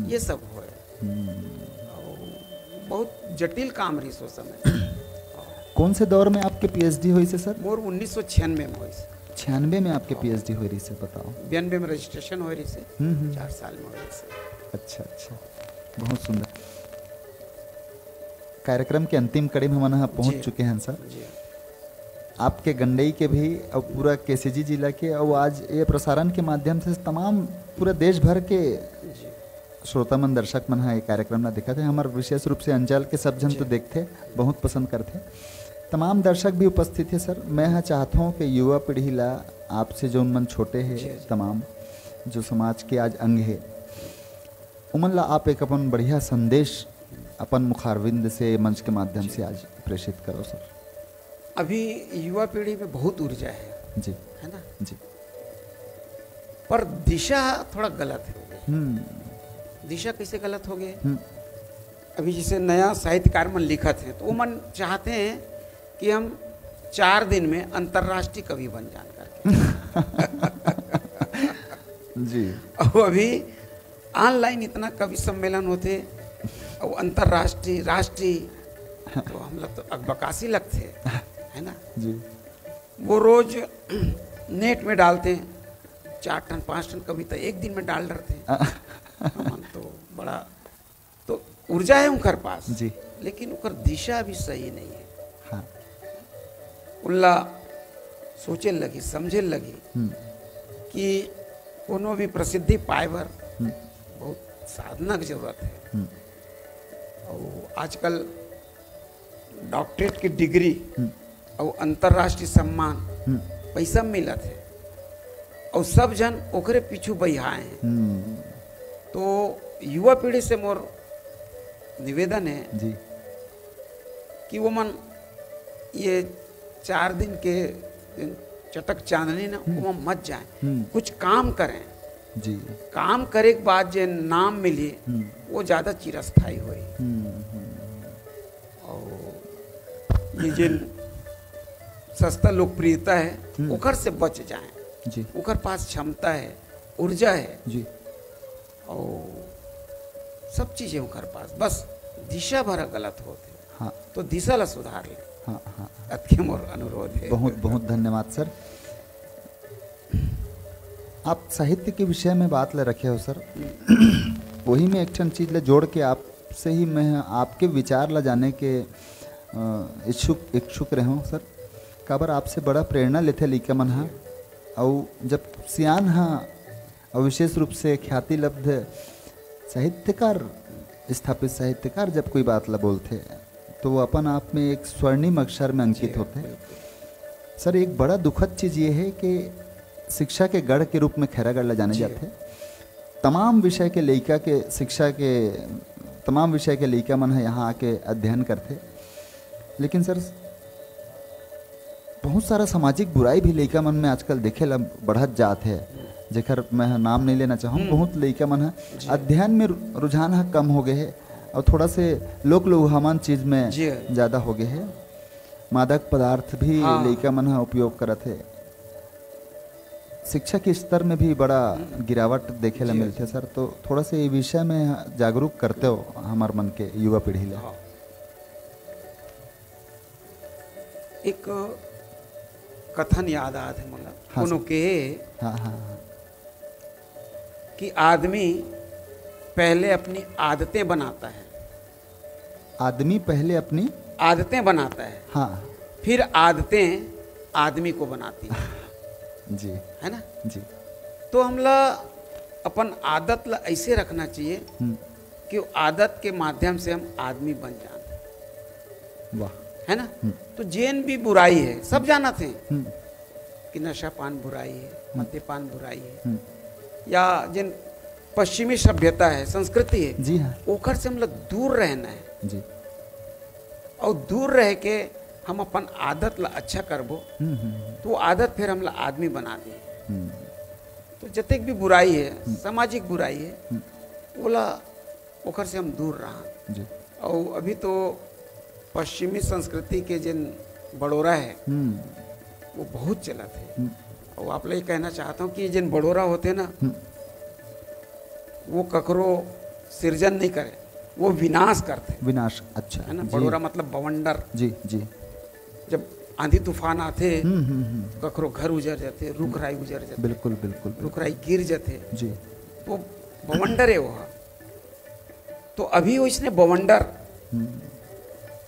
ये सब हो। बहुत जटिल काम रही सो समय। कौन से दौर में आपके पीएचडी हुई से सर? मोर 1996 में हुई। 96 में आपके पीएचडी हुई रही से, बताओ। 92 में रजिस्ट्रेशन हो रही से, 4 साल में हो रही से। अच्छा अच्छा, बहुत सुंदर। कार्यक्रम के अंतिम कड़ी में हम यहाँ पहुँच चुके हैं सर। आपके गंडई के भी और पूरा केसीजी जिला के, और आज ये प्रसारण के माध्यम से तमाम पूरे देश भर के श्रोता मन दर्शक मन ये कार्यक्रम ना दिखा थे। हमारे विशेष रूप से अंचल के सब जन तो देखते, बहुत पसंद करते। तमाम दर्शक भी उपस्थित थे सर। मैं यहाँ चाहता हूँ कि युवा पीढ़ी ला आपसे जो मन छोटे हैं, तमाम जो समाज के आज अंग है, उमन ला आप एक अपन बढ़िया संदेश अपन मुखारविंद से मंच के माध्यम से आज प्रेषित करो सर। अभी युवा पीढ़ी में बहुत ऊर्जा है जी, है ना जी, पर दिशा थोड़ा गलत है। दिशा कैसे गलत हो गए? अभी जैसे नया साहित्यकार मन लिखत हैं, तो वो मन चाहते हैं कि हम 4 दिन में अंतर्राष्ट्रीय कवि बन जान करके। जी। और अभी ऑनलाइन इतना कवि सम्मेलन होते और अंतर्राष्ट्रीय राष्ट्रीय, तो हम लोग तो अकबकासी लगते हैं, है ना जी। वो रोज नेट में डालते हैं 4 टन 5 टन कविता एक दिन में डाल डालते हैं। हम तो बड़ा तो ऊर्जा है उनके पास जी, लेकिन उनकर दिशा भी सही नहीं है। हाँ। उल्ला सोचे लगी, समझे लगी कि कोनो भी प्रसिद्धि पाए बर बहुत साधना की जरूरत है। और आजकल डॉक्टरेट की डिग्री और अंतर्राष्ट्रीय सम्मान पैसा मिलत है और सब जन ओकरे पीछू बहियाए हैं। तो युवा पीढ़ी से मोर निवेदन है जी कि वो मन ये 4 दिन के चटक चांदनी ना वो मत जाए, कुछ काम करें जी। काम करे के बाद जो नाम मिली वो ज्यादा चिरस्थायी हुई। और ये जिन सस्ता लोकप्रियता है उकर से बच जाएं जी। उकर पास क्षमता है, ऊर्जा है जी, और सब चीजें उकर पास, बस दिशा भरा गलत होते। हाँ। तो दिशा ला सुधार ले। हाँ हाँ, अति मोर अनुरोध है। बहुत बहुत धन्यवाद सर। आप साहित्य के विषय में बात ले रखे हो सर। वही में एक ठन चीज ले जोड़ के आपसे ही मैं आपके विचार ला जाने के इच्छुक रहे हूँ सर। काबर आपसे बड़ा प्रेरणा लेते लिखा मन हा, और जब सियान हा और विशेष रूप से ख्याति लब्ध साहित्यकार, स्थापित साहित्यकार जब कोई बात ला बोलते तो वो अपन आप में एक स्वर्णिम अक्षर में अंकित होते हैं सर। एक बड़ा दुखद चीज़ ये है कि शिक्षा के गढ़ के रूप में खैरागढ़ ला जाने जाते हैं। तमाम विषय के लड़का के शिक्षा के तमाम विषय के लड़का मन है यहाँ आके अध्ययन करते, लेकिन सर बहुत सारा सामाजिक बुराई भी लड़का मन में आजकल देखे ला बढ़त जात है, जेकर मैं नाम नहीं लेना चाहूँ। बहुत लड़का मन है अध्ययन में रुझान है कम हो गए है और थोड़ा से लोक लुभावन चीज में जी। ज्यादा हो गए है। मादक पदार्थ भी हाँ। लइका मन हा उपयोग करत है। शिक्षा के स्तर में भी बड़ा गिरावट देखे ला जी। मिलते सर। तो थोड़ा से ये विषय में जागरूक करते हो हमार मन के युवा पीढ़ी ला। हाँ। एक कथन याद आत है मतलब हाँ कोनो सर। के हाँ हाँ हाँ। कि आदमी पहले अपनी आदतें बनाता है, आदमी पहले अपनी आदतें बनाता है, हाँ फिर आदतें आदमी को बनाती हैं, जी है ना। जी। तो हमला अपन आदत ला ऐसे रखना चाहिए कि वो आदत के माध्यम से हम आदमी बन जाए, वाह। है ना। तो जैन भी बुराई है, सब जाना थे हम्म, कि नशापान बुराई है, मद्यपान बुराई है, हम्म, या जिन पश्चिमी सभ्यता है, संस्कृति है, जी हाँ ओखर से हम लोग दूर रहना है। जी। और दूर रह के हम अपन आदत ला अच्छा करबो तो वो आदत फिर हमला आदमी बना दी। तो जतेक भी बुराई है, सामाजिक बुराई है, ओला ओखर से हम दूर रहा। जी। और अभी तो पश्चिमी संस्कृति के जिन बड़ोरा है वो बहुत चलत है। और आप लोग कहना चाहता हूँ कि जिन बड़ोरा होते ना वो ककरो सृजन नहीं करे, वो विनाश करते, विनाश। अच्छा है ना। जी। बड़ोरा मतलब बवंडर। जी जी। जब आंधी तूफान आते ककरो घर उजर जाते, रुख राई उजर जाते, बिल्कुल बिल्कुल। रुख राई गिर जाते, जी। तो बवंडर है वो। तो अभी वो इसने बवंडर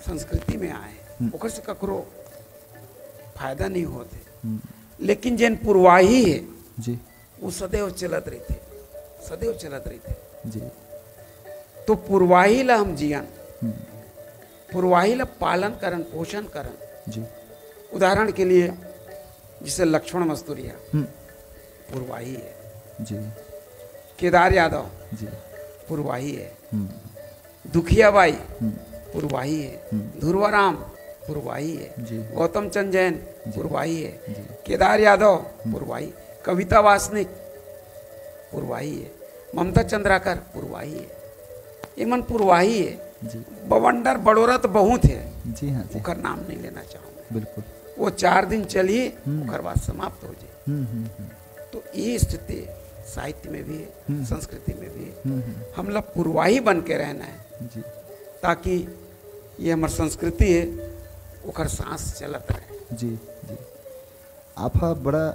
संस्कृति में आए, ओकर से ककरो फायदा नहीं होते। लेकिन जिन पुरवाही है जी वो सदैव चलत रहते, सदैव चलत रहते। जी। तो पुरवाही ला हम जियन, पुरवाही ला पालन करन, पोषण करन। जी उदाहरण के लिए जैसे लक्ष्मण मस्तूरिया पुरवाही है, जी केदार यादव जी। पुरवाही है, दुखिया बाई पुरवाही है, ध्रुवाराम पुरवाही है, जी। गौतम चंद जैन पुरवाही है, जी। केदार यादव पुरवाही, कविता वासनिक पुरवाही है, ममता चंद्राकर पुरवाही है। ये मन पुरवाही है। जी बवंडर बड़ोरा तो बहुत है, जी हाँ जी। ओकर नाम नहीं लेना चाहूँगा। बिल्कुल। वो 4 दिन चली ओकर बाद समाप्त हो जाए। तो ये स्थिति साहित्य में भी है, संस्कृति में भी है। हम लोग पुरवाही बन के रहना है जी ताकि ये हमारी संस्कृति है ओकर सांस चलत रहे। जी जी। आप बड़ा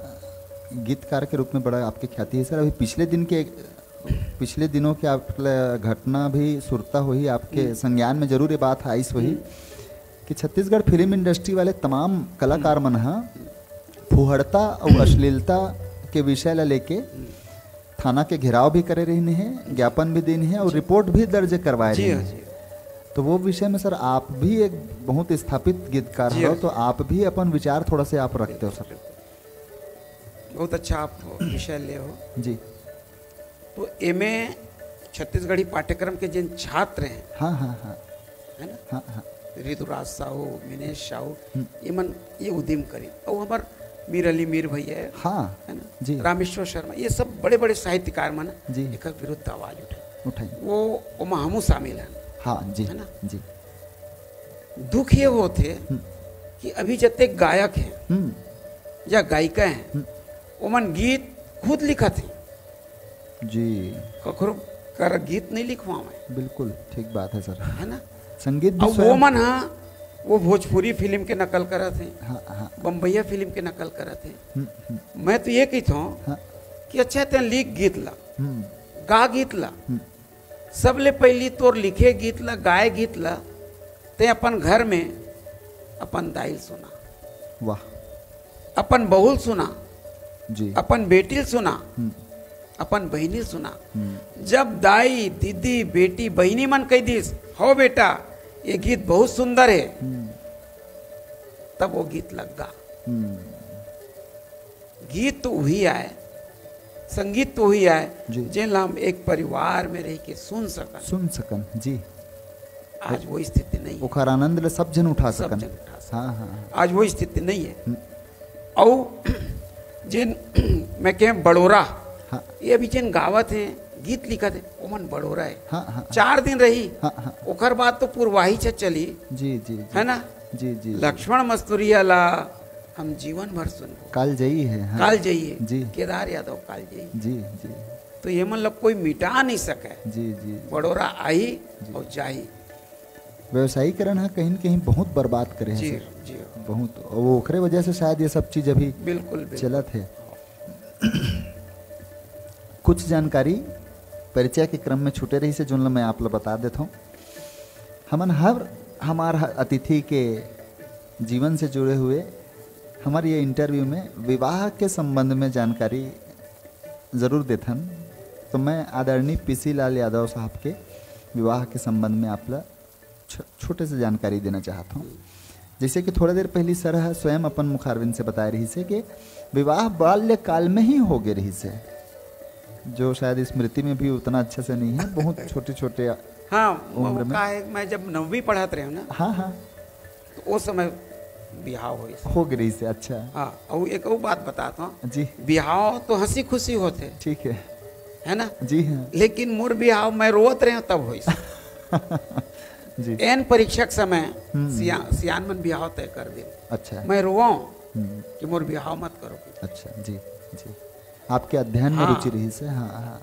गीतकार के रूप में बड़ा आपकी ख्याति है सर। अभी पिछले दिनों के आप घटना भी सुरता हुई आपके संज्ञान में जरूर ये बात आई हुई कि छत्तीसगढ़ फिल्म इंडस्ट्री वाले तमाम कलाकार मन हा फुहड़ता और अश्लीलता के विषय ला लेके थाना के घेराव भी करे रही हैं, ज्ञापन भी देनी है और रिपोर्ट भी दर्ज करवाए रही हैं। तो वो विषय में सर आप भी एक बहुत स्थापित गीतकार हो, तो आप भी अपन विचार थोड़ा से आप रखते हो सर। बहुत अच्छा आप विषय ले हो जी। तो एमे छत्तीसगढ़ी पाठ्यक्रम के जिन छात्र हैं, हाँ हाँ हाँ, है ना, हाँ हाँ, ऋतुराज साहू, मिनेश साहू, ये उद्यम करी। और हमार मीर अली मीर भैया है, हाँ है ना जी, रामेश्वर शर्मा, ये सब बड़े बड़े साहित्यकार मन जी एक विरुद्ध आवाज उठाई। वो हमू शामिल हैं। हाँ जी, है ना? जी। दुख ये होते कि अभी जते गायक हैं या गायिका हैं ओमन गीत खुद लिखत हैं जी। कखरो कर गीत नहीं लिखवावे। बिल्कुल ठीक बात है सर, है ना। संगीत भी और वो स्वयं। मन वो भोजपुरी फिल्म के नकल करत हैं, हाँ हाँ, बम्बईया फिल्म के नकल करत हैं। मैं तो ये कहता हूँ हाँ, कि अच्छा ते लिख गीत ला, गा गीत ला, सबले पहली तोर लिखे गीत ला, गाए गीत ला, ते अपन घर में अपन दाइल सुना, वाह अपन बहुल सुना, जी, अपन बेटी सुना, अपन बहनी सुना। जब दाई दीदी बेटी बहनी मन कह दिस हो बेटा ये गीत बहुत सुंदर है, तब वो गीत लग गा। गीत तो वही आए, संगीत तो वही आए जिन हम एक परिवार में रह के सुन सकन जी। आज वो स्थिति नहीं है। ओखर आनंद ले सब जन उठा सब सकन। जन उठा सकन। हाँ हाँ, आज वो स्थिति नहीं है। और जिन मैं कह बड़ोरा, हाँ, ये अभी जिन गावत हैं गीत लिखा थे वो मन बड़ोरा है। हाँ हाँ 4 दिन रही, हाँ हाँ ओकर बाद तो पूर्वाही से चली, जी जी है ना। जी जी लक्ष्मण मस्तूरिया ला हम जीवन भर सुनबो, काल जई है। हाँ काल जाइए जी केदार यादव काल जाइए। जी जी तो ये मतलब कोई मिटा नहीं सके, जी जी बड़ोरा आई और जाई। व्यवसायीकरण है कहीं न कहीं बहुत बर्बाद करे हैं जी सर, जी बहुत। वो ओखरे वजह से शायद ये सब चीज अभी बिल्कुल बिल्कुल। चलत है। कुछ जानकारी परिचय के क्रम में छूटे रही से जो मैं आप लोग बता देता हूँ। हमन हमार अतिथि के जीवन से जुड़े हुए हमारे ये इंटरव्यू में विवाह के संबंध में जानकारी ज़रूर देथन। तो मैं आदरणीय पीसी लाल यादव साहब के विवाह के संबंध में आप छोटे से जानकारी देना चाहता हूँ। जैसे कि थोड़ा देर पहले सर स्वयं अपन मुखारविंद से बता रही से कि विवाह बाल्यकाल में ही हो गए रही से, जो शायद स्मृति में भी उतना अच्छे से नहीं है, बहुत छोटे छोटे हाँ उम्र वो में। का है, मैं जब 9वीं पढ़ात रहे ना हाँ हाँ तो उस समय बिहाव हुई। हो गई रही से। अच्छा हाँ और एक और बात बताता हूँ, जी बिहाव तो हंसी खुशी होते ठीक है ना, जी हाँ लेकिन मोर बिहाव मैं रोवत रहे तब हुई। जी एन परीक्षक समय सियान मन बिहाव तय कर दे, अच्छा मैं रोवा हम्म, कि मोर बिहाव मत करो। अच्छा जी जी आपके अध्ययन में हाँ। रुचि रही से। हाँ हाँ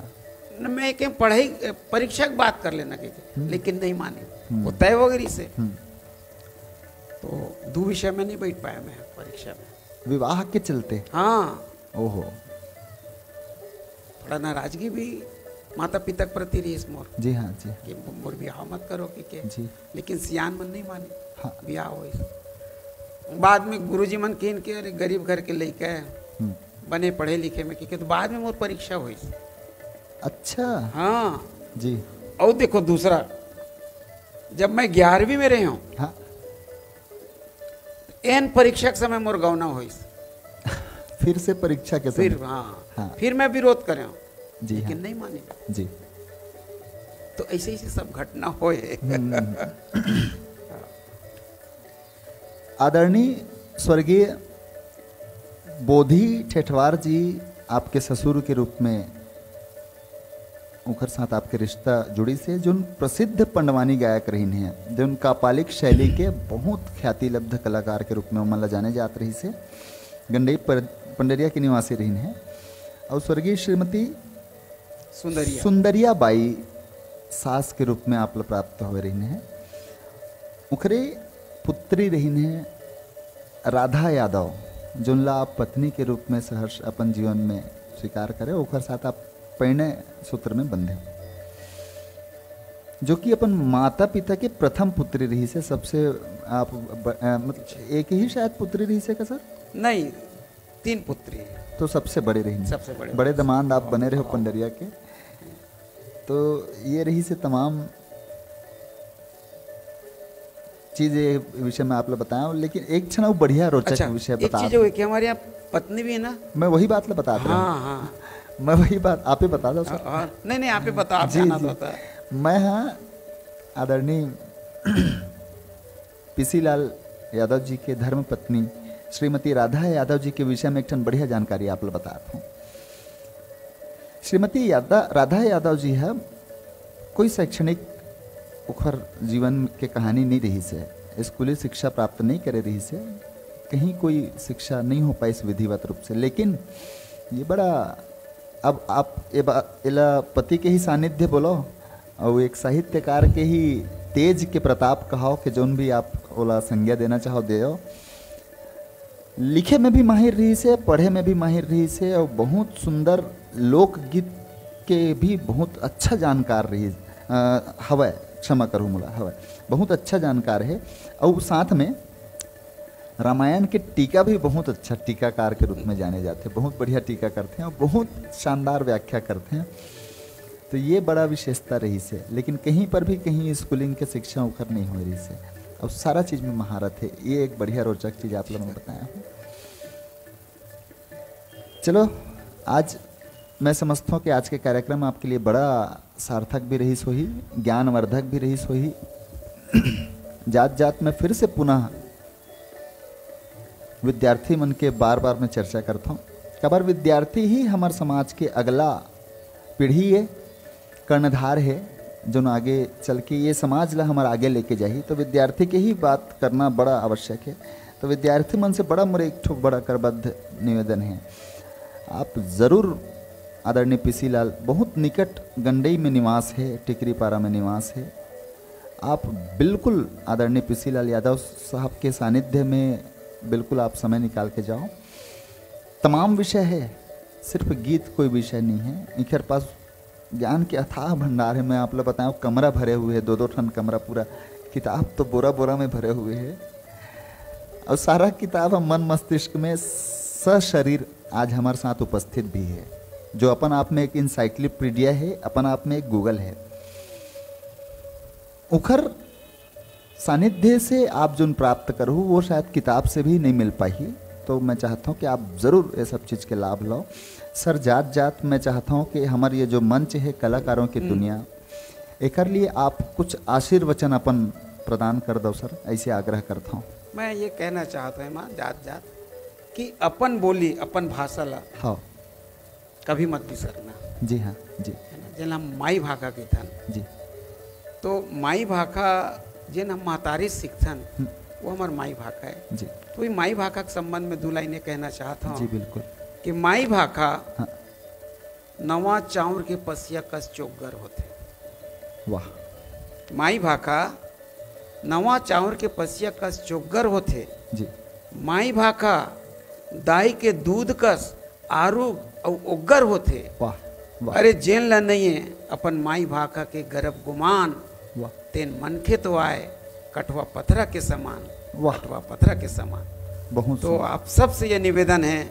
न मैं क्या पढ़ाई परीक्षा की बात कर लेना कहते, लेकिन नहीं माने, वो तय हो गई से। तो 2 विषय में नहीं बैठ पाया मैं परीक्षा में, विवाह के चलते। हाँ ओहो थोड़ा नाराजगी भी माता पिता के प्रति रही इस मोर जी हाँ जी कि मोर बिहाव मत करो कि के, जी लेकिन सियान मन नहीं माने, हाँ बिहाव हो। बाद में गुरुजी मन कहन के अरे गरीब घर के लइका हम्म, बने पढ़े लिखे में कि तो बाद में मोर परीक्षा हुई। अच्छा हाँ जी और देखो दूसरा, जब मैं 11वीं में रही हूँ हाँ एन परीक्षा के समय मोर गौना हुई, फिर से परीक्षा के समय। फिर हाँ, हाँ। फिर मैं विरोध करे हूँ, जी लेकिन हाँ नहीं माने। जी तो ऐसे ऐसे सब घटना होए। आदरणीय स्वर्गीय बोधी ठेठवार जी आपके ससुर के रूप में उनके साथ आपके रिश्ता जुड़ी से, जो प्रसिद्ध पंडवानी गायक रही हैं, जो कापालिक शैली के बहुत ख्याति लब्ध कलाकार के रूप में उमला जाने जात रही से, गंडई पंडरिया की निवासी रही हैं। और स्वर्गीय श्रीमती सुंदरिया सुंदरिया बाई सास के रूप में आप लोग प्राप्त हो रही हैं। उखरे पुत्री रही हैं राधा यादव, जोनला आप पत्नी के रूप में सहर्ष अपन जीवन में स्वीकार करें, ओकर साथ आप परिणय सूत्र में बंधे, जो कि अपन माता पिता के प्रथम पुत्री रही से। सबसे आप मतलब एक ही शायद पुत्री रही से का सर? नहीं 3 पुत्री है। तो सबसे बड़े रही, सबसे बड़े दमाद आप बने रहे हो पंडरिया के। तो ये रही से तमाम चीजें विषय में आप लोग बताया, लेकिन एक क्षण वो बढ़िया रोचक अच्छा, विषय एक बता। चीज हो कि हमारे यहाँ पत्नी भी है ना। मैं वही बात ला बता रहा हाँ हूँ, हाँ मैं वही बात आप ही बता दो सर। नहीं नहीं आप ही बता, आप जी, जाना जी। तो होता है। मैं हाँ आदरणीय पीसी लाल यादव जी के धर्म पत्नी श्रीमती राधा यादव जी के विषय में एक ठन बढ़िया जानकारी आप लोग बताता हूँ। श्रीमती राधा यादव जी है, कोई शैक्षणिक उखर जीवन के कहानी नहीं रही से, स्कूली शिक्षा प्राप्त नहीं करे रही से, कहीं कोई शिक्षा नहीं हो पाई इस विधिवत रूप से। लेकिन ये बड़ा, अब आप इला पति के ही सानिध्य बोलो और एक साहित्यकार के ही तेज के प्रताप कहो कि जोन भी आप ओला संज्ञा देना चाहो दे। लिखे में भी माहिर रही से, पढ़े में भी माहिर रही से, और बहुत सुंदर लोकगीत के भी बहुत अच्छा जानकार रही हवै, क्षमा करूँ मुला हवै, बहुत अच्छा जानकार है। और साथ में रामायण के टीका भी बहुत अच्छा टीकाकार के रूप में जाने जाते हैं, बहुत बढ़िया टीका करते हैं और बहुत शानदार व्याख्या करते हैं। तो ये बड़ा विशेषता रही से, लेकिन कहीं पर भी कहीं स्कूलिंग के शिक्षा उखर नहीं हो रही से, और सारा चीज़ में महारत है। ये एक बढ़िया रोचक चीज़ आप लोगों ने बताया। चलो आज मैं समझता हूँ कि आज के कार्यक्रम आपके लिए बड़ा सार्थक भी रही सोही, ज्ञानवर्धक भी रही सोही। जात जात में फिर से पुनः विद्यार्थी मन के बार बार मैं चर्चा करता हूँ। कबर विद्यार्थी ही हमारे समाज के अगला पीढ़ी है, कर्णधार है जो आगे चल के ये समाज ला हमारे आगे लेके जाही। तो विद्यार्थी के ही बात करना बड़ा आवश्यक है। तो विद्यार्थी मन से बड़ा मोर एक ठो बड़ा करबद्ध निवेदन है, आप ज़रूर आदरणीय पीसी लाल, बहुत निकट गंडई में निवास है, टिकरीपारा में निवास है, आप बिल्कुल आदरणीय पीसी लाल यादव साहब के सानिध्य में बिल्कुल आप समय निकाल के जाओ। तमाम विषय है, सिर्फ गीत कोई विषय नहीं है। इनके पास ज्ञान के अथाह भंडार है। मैं आप लोग बताऊँ, कमरा भरे हुए है, 2-2 टन कमरा, पूरा किताब तो बोरा बोरा में भरे हुए है। और सारा किताब हम मन मस्तिष्क में सशरीर आज हमारे साथ उपस्थित भी है, जो अपन आप में एक इंसाइक्लोपीडिया है, अपन आप में एक गूगल है। उखर सानिध्य से आप जो प्राप्त करो वो शायद किताब से भी नहीं मिल पाई। तो मैं चाहता हूँ कि आप ज़रूर ये सब चीज़ के लाभ लो। सर जात जात मैं चाहता हूँ कि हमारे ये जो मंच है कलाकारों की दुनिया, एकर लिए आप कुछ आशीर्वचन अपन प्रदान कर दो सर, ऐसे आग्रह करता हूँ। मैं ये कहना चाहता हूँ माँ जात जात कि अपन बोली अपन भाषा ला हाँ कभी मत बिसरना। जी हाँ जी जेला माई भाषा के थन जी, तो माई भाषा जेन हम महतारी सीखथन वो हमार माई भाषा है जी। तो माई भाषा के संबंध में 2 लाइनें कहना चाहता हूँ। जी बिल्कुल। कि माई भाषा हाँ। नवा चाउर के पसिया कस चोगर होते। वाह। माई भाषा नवा चाउर के पसिया कस चोगर होते जी। माई भाषा दाई के दूध कस आरू और उग्गर होते। वाह वाह। अरे जेन ला नहीं है अपन माई भाषा के गर्भ गुमान, वाह। तेन मनखे तो आए कटवा पथरा के समान। वाह। कटवा पथरा के समान। बहुत तो आप सबसे ये निवेदन है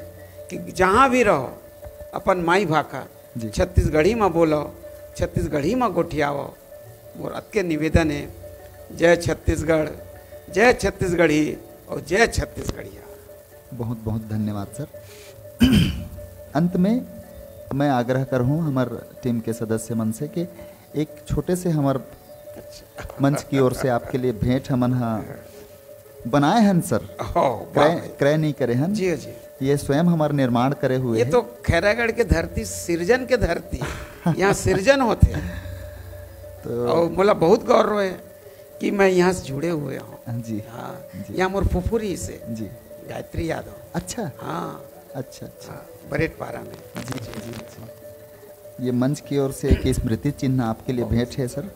कि जहाँ भी रहो अपन माई भाषा जी। छत्तीसगढ़ी में बोलो, छत्तीसगढ़ी में गोठियाओ। और अतके निवेदन है, जय छत्तीसगढ़, जय छत्तीसगढ़ी और जय छत्तीसगढ़िया। बहुत बहुत धन्यवाद सर। अंत में मैं आग्रह कर हूँ हमार टीम के सदस्य मन से कि एक छोटे से हमार मंच की ओर से आपके लिए भेंट हमन बनाए हैं सर, क्रय नहीं करे हैं जी जी। ये स्वयं हमारे निर्माण करे हुए ये है। तो खैरागढ़ के धरती सिरजन के धरती, यहाँ सिरजन होते हैं। तो और बोला बहुत गौरव है कि मैं यहाँ से जुड़े हुए हूँ। जी हाँ, जी। यहाँ मोर फुफुरी से जी। गायत्री यादव। अच्छा हाँ अच्छा अच्छा। हाँ, बरेट पारा में। जी जी जी जी। ये मंच की ओर से एक स्मृति चिन्ह आपके लिए भेंट है सर।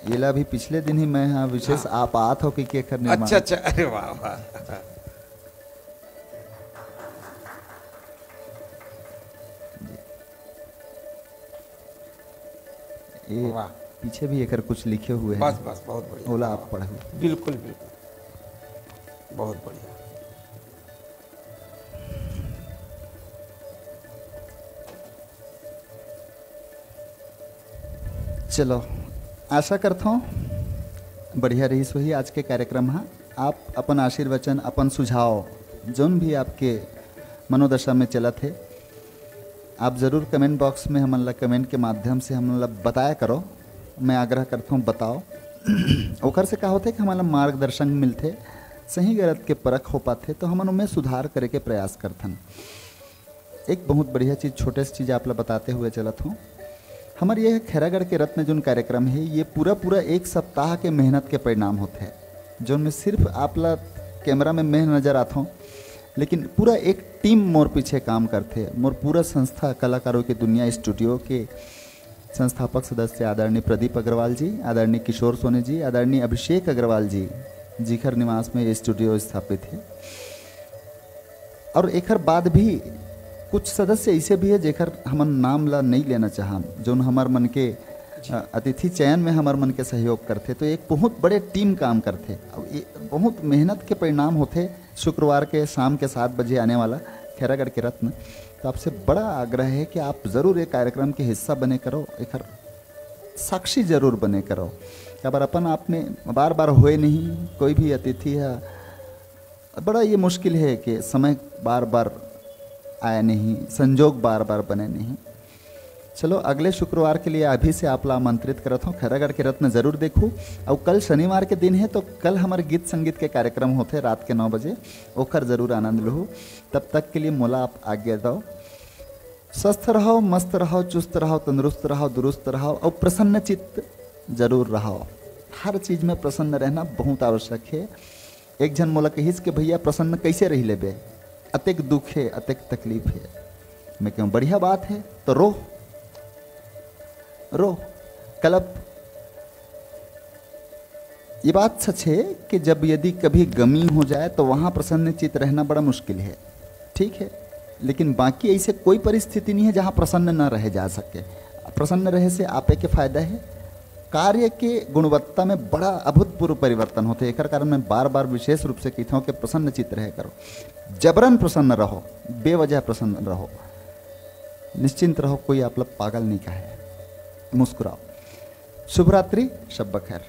येला भी पिछले दिन ही मैं हाँ विशेष आप आत हो कि केकर निर्माण। अच्छा अच्छा, अरे वाह वाह। ये वाह। पीछे भी एकर कुछ लिखे हुए हैं। बस बस बहुत बढ़िया। ओला आप पढ़े। बिल्कुल बिल्कुल बहुत बढ़िया। चलो आशा करता हूँ बढ़िया रही सही आज के कार्यक्रम। हाँ, आप अपन आशीर्वचन अपन सुझाव जोन भी आपके मनोदशा में चला थे, आप ज़रूर कमेंट बॉक्स में हमन कमेंट के माध्यम से हमन बताया करो। मैं आग्रह करता हूँ बताओ। ओकर से का होते कि हमारा मार्गदर्शन मिलते, सही गलत के परख हो पाते, तो हमन उनमें सुधार करे के प्रयास करथन। एक बहुत बढ़िया चीज़, छोटे से चीज़ आप ला बताते हुए चलत हूँ। हमारे ये खैरागढ़ के रत्न जोन कार्यक्रम है, ये पूरा पूरा 1 सप्ताह के मेहनत के परिणाम होते हैं। जो में सिर्फ आप ला कैमरा में मैं नज़र आता हूँ, लेकिन पूरा एक टीम मोर पीछे काम करते। मोर पूरा संस्था कलाकारों की दुनिया स्टूडियो के संस्थापक सदस्य आदरणीय प्रदीप अग्रवाल जी, आदरणीय किशोर सोनी जी, आदरणीय अभिषेक अग्रवाल जी, जीखर निवास में ये स्टूडियो स्थापित है। और एकर बाद भी कुछ सदस्य ऐसे भी है जेकर हमन नाम ला नहीं लेना चाहन, जो हमार मन के अतिथि चयन में हमार मन के सहयोग करते। तो एक बहुत बड़े टीम काम करते और ये बहुत मेहनत के परिणाम होते। शुक्रवार के शाम के 7 बजे आने वाला खैरागढ़ के रत्न। तो आपसे बड़ा आग्रह है कि आप ज़रूर ये कार्यक्रम के हिस्सा बने करो, एक साक्षी जरूर बने करो। अगर अपन आप में बार बार होए नहीं, कोई भी अतिथि है, बड़ा ये मुश्किल है कि समय बार बार आया नहीं, संजोग बार बार बने नहीं। चलो अगले शुक्रवार के लिए अभी से आप ला आमंत्रित करता हूँ। खैरागढ़ के रत्न जरूर देखूँ। और कल शनिवार के दिन है, तो कल हमारे गीत संगीत के कार्यक्रम होते रात के 9 बजे, ओखर जरूर आनंद लो। तब तक के लिए मोला आप आज्ञा दो। स्वस्थ रहो, मस्त रहो, चुस्त रहो, तंदुरुस्त रहो, दुरुस्त रहो और प्रसन्न चित्त जरूर रहो। हर चीज में प्रसन्न रहना बहुत आवश्यक है। एक जन मोला कहिस कि भैया प्रसन्न कैसे रही लेबे, अतेक दुख है, अतेक तकलीफ है। मैं कहूँ बढ़िया बात है, तो रो रो कलप। ये बात सच है कि जब यदि कभी गमी हो जाए तो वहाँ प्रसन्न चित्त रहना बड़ा मुश्किल है, ठीक है। लेकिन बाकी ऐसे कोई परिस्थिति नहीं है जहाँ प्रसन्न न रहे जा सके। प्रसन्न रहे से आपे के फायदा है, कार्य के गुणवत्ता में बड़ा अभूतपूर्व परिवर्तन होते हैं। एक कारण मैं बार बार विशेष रूप से कहता हूँ कि प्रसन्न चित्त रहे करो, जबरन प्रसन्न रहो, बेवजह प्रसन्न रहो, निश्चिंत रहो, कोई आप लोग पागल नहीं कहे, मुस्कुराओ। शुभ रात्रि, शब बखैर।